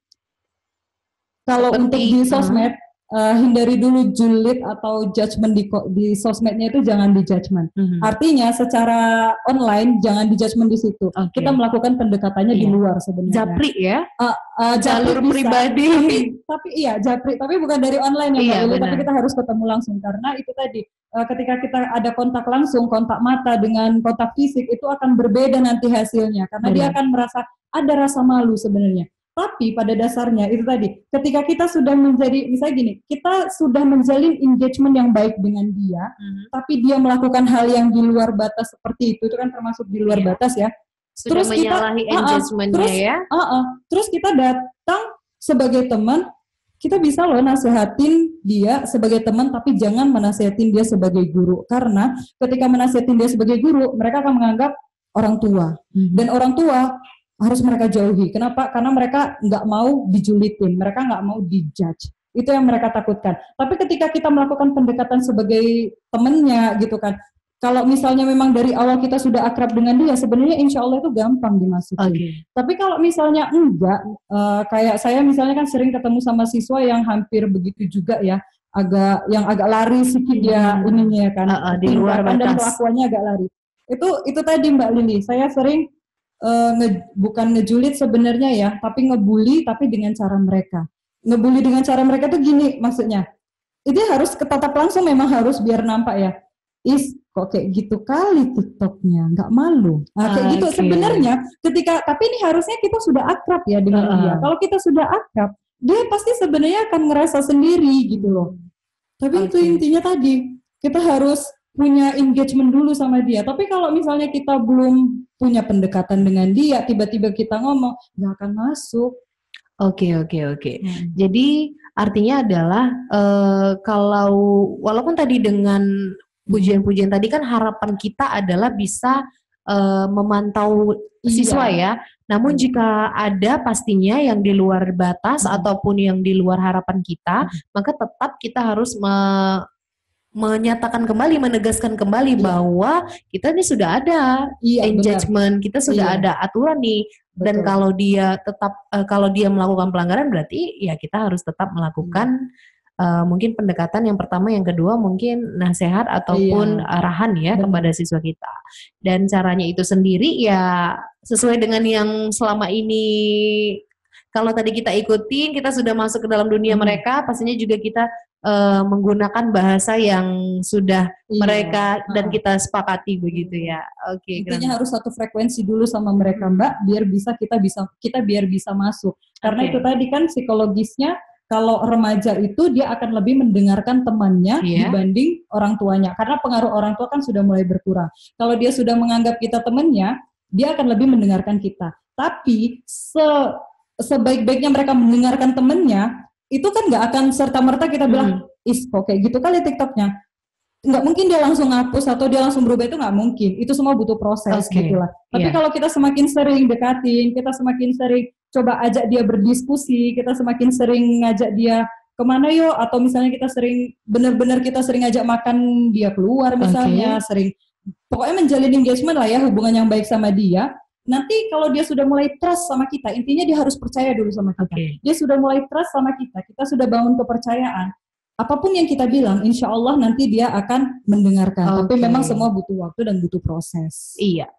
kalau untuk di sosmed, hindari dulu julid atau judgement di sosmednya itu jangan di judgement. Artinya secara online jangan di judgement di situ. Kita melakukan pendekatannya di luar sebenarnya. Japri ya? Jalur pribadi. Tapi japri. Tapi bukan dari online ya Mbak Lili, tapi kita harus ketemu langsung. Karena itu tadi, ketika kita ada kontak langsung, kontak mata dengan kontak fisik, itu akan berbeda nanti hasilnya. Karena dia akan merasa ada rasa malu sebenarnya. Tapi pada dasarnya itu tadi, ketika kita sudah menjadi, misalnya gini, kita sudah menjalin engagement yang baik dengan dia, tapi dia melakukan hal yang di luar batas seperti itu kan termasuk di luar batas ya. Sudah terus menyalahi engagementnya ya. Terus kita datang sebagai teman, kita bisa loh nasehatin dia sebagai teman, tapi jangan menasehatin dia sebagai guru. Karena ketika menasehatin dia sebagai guru, mereka akan menganggap orang tua. Dan orang tua harus mereka jauhi. Kenapa? Karena mereka nggak mau dijulitin, mereka nggak mau dijudge. Itu yang mereka takutkan. Tapi ketika kita melakukan pendekatan sebagai temennya gitu kan, kalau misalnya memang dari awal kita sudah akrab dengan dia, sebenarnya insya Allah itu gampang dimasukin. Tapi kalau misalnya enggak, kayak saya misalnya kan sering ketemu sama siswa yang hampir begitu juga ya, agak lari sedikit ya ininya kan, di luar batas. Dan kelakuannya agak lari. Itu tadi Mbak Lili, saya sering bukan ngejulit sebenarnya ya, tapi ngebully tapi dengan cara mereka. Ngebully dengan cara mereka tuh gini maksudnya. Itu harus ketatap langsung, memang harus biar nampak ya. Kok kayak gitu kali TikToknya, nggak malu. Kayak gitu sebenarnya ketika, tapi ini harusnya kita sudah akrab ya dengan dia. Kalau kita sudah akrab, dia pasti sebenarnya akan ngerasa sendiri gitu loh. Tapi itu intinya tadi, kita harus punya engagement dulu sama dia. Tapi kalau misalnya kita belum punya pendekatan dengan dia, tiba-tiba kita ngomong, nggak akan masuk. Oke. Jadi artinya adalah kalau walaupun tadi dengan pujian-pujian tadi kan harapan kita adalah bisa memantau siswa ya. Namun jika ada pastinya yang di luar batas ataupun yang di luar harapan kita, maka tetap kita harus menyatakan kembali, menegaskan kembali bahwa kita ini sudah ada engagement, kita sudah ada aturan nih. Dan kalau dia tetap kalau dia melakukan pelanggaran berarti ya kita harus tetap melakukan mungkin pendekatan yang pertama, yang kedua mungkin nasihat ataupun arahan ya kepada siswa kita. Dan caranya itu sendiri ya sesuai dengan yang selama ini kalau tadi kita ikutin, kita sudah masuk ke dalam dunia mereka, pastinya juga kita menggunakan bahasa yang sudah mereka dan kita sepakati begitu ya. Oke. Intinya harus satu frekuensi dulu sama mereka Mbak, biar kita bisa masuk. Karena itu tadi kan psikologisnya, kalau remaja itu dia akan lebih mendengarkan temannya dibanding orang tuanya. Karena pengaruh orang tua kan sudah mulai berkurang. Kalau dia sudah menganggap kita temannya, dia akan lebih mendengarkan kita. Tapi sebaik-baiknya mereka mendengarkan temannya, itu kan nggak akan serta-merta kita bilang, kok kayak gitu kali TikToknya. Nggak mungkin dia langsung hapus atau dia langsung berubah, itu nggak mungkin. Itu semua butuh proses gitu lah. Tapi kalau kita semakin sering dekatin, kita semakin sering coba ajak dia berdiskusi, kita semakin sering ngajak dia kemana yuk, atau misalnya kita sering, benar-benar kita sering ngajak makan dia keluar misalnya, sering, pokoknya menjalin engagement lah ya, hubungan yang baik sama dia. Nanti kalau dia sudah mulai trust sama kita, intinya dia harus percaya dulu sama kita. Dia sudah mulai trust sama kita sudah bangun kepercayaan. Apapun yang kita bilang, insya Allah nanti dia akan mendengarkan. Tapi memang semua butuh waktu dan butuh proses. Iya.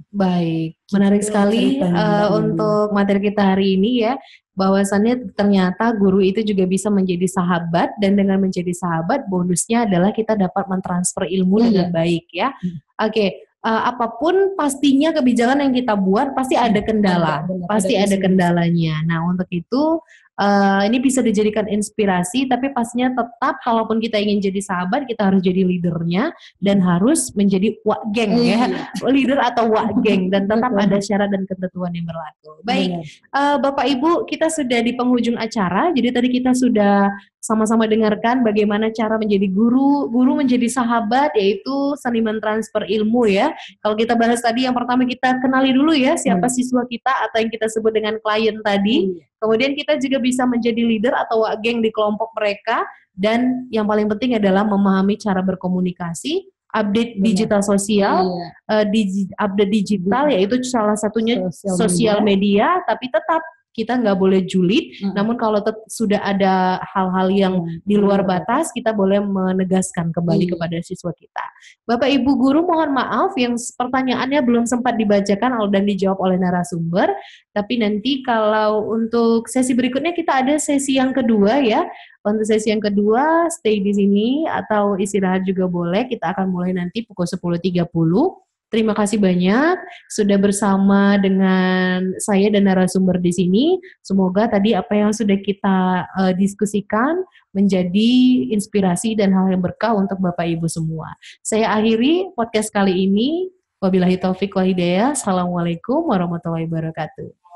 Baik, menarik sekali untuk materi kita hari ini ya. Bahwasannya ternyata guru itu juga bisa menjadi sahabat, dan dengan menjadi sahabat bonusnya adalah kita dapat mentransfer ilmu dengan baik ya. Apapun pastinya kebijakan yang kita buat pasti ada kendala, pasti ada kendalanya. Nah untuk itu ini bisa dijadikan inspirasi, tapi pastinya tetap kalaupun kita ingin jadi sahabat, kita harus jadi leadernya dan harus menjadi wak geng ya, leader atau wak geng, dan tetap ada syarat dan ketentuan yang berlaku. Baik, Bapak Ibu, kita sudah di penghujung acara. Jadi tadi kita sudah sama-sama dengarkan bagaimana cara menjadi guru menjadi sahabat, yaitu saling mentransfer ilmu ya. Kalau kita bahas tadi, yang pertama kita kenali dulu ya siapa siswa kita atau yang kita sebut dengan klien tadi. Kemudian kita juga bisa menjadi leader atau wak geng di kelompok mereka, dan yang paling penting adalah memahami cara berkomunikasi, update digital sosial, update digital yaitu salah satunya sosial media, tapi tetap kita nggak boleh julid, namun kalau sudah ada hal-hal yang di luar batas, kita boleh menegaskan kembali kepada siswa kita. Bapak Ibu guru, mohon maaf yang pertanyaannya belum sempat dibacakan dan dijawab oleh narasumber, tapi nanti kalau untuk sesi berikutnya kita ada sesi yang kedua ya. Untuk sesi yang kedua, stay di sini atau istirahat juga boleh, kita akan mulai nanti pukul 10.30. Terima kasih banyak sudah bersama dengan saya dan narasumber di sini. Semoga tadi apa yang sudah kita diskusikan menjadi inspirasi dan hal yang berkah untuk Bapak Ibu semua. Saya akhiri podcast kali ini. Wabillahi taufik wal hidayah. Assalamualaikum warahmatullahi wabarakatuh.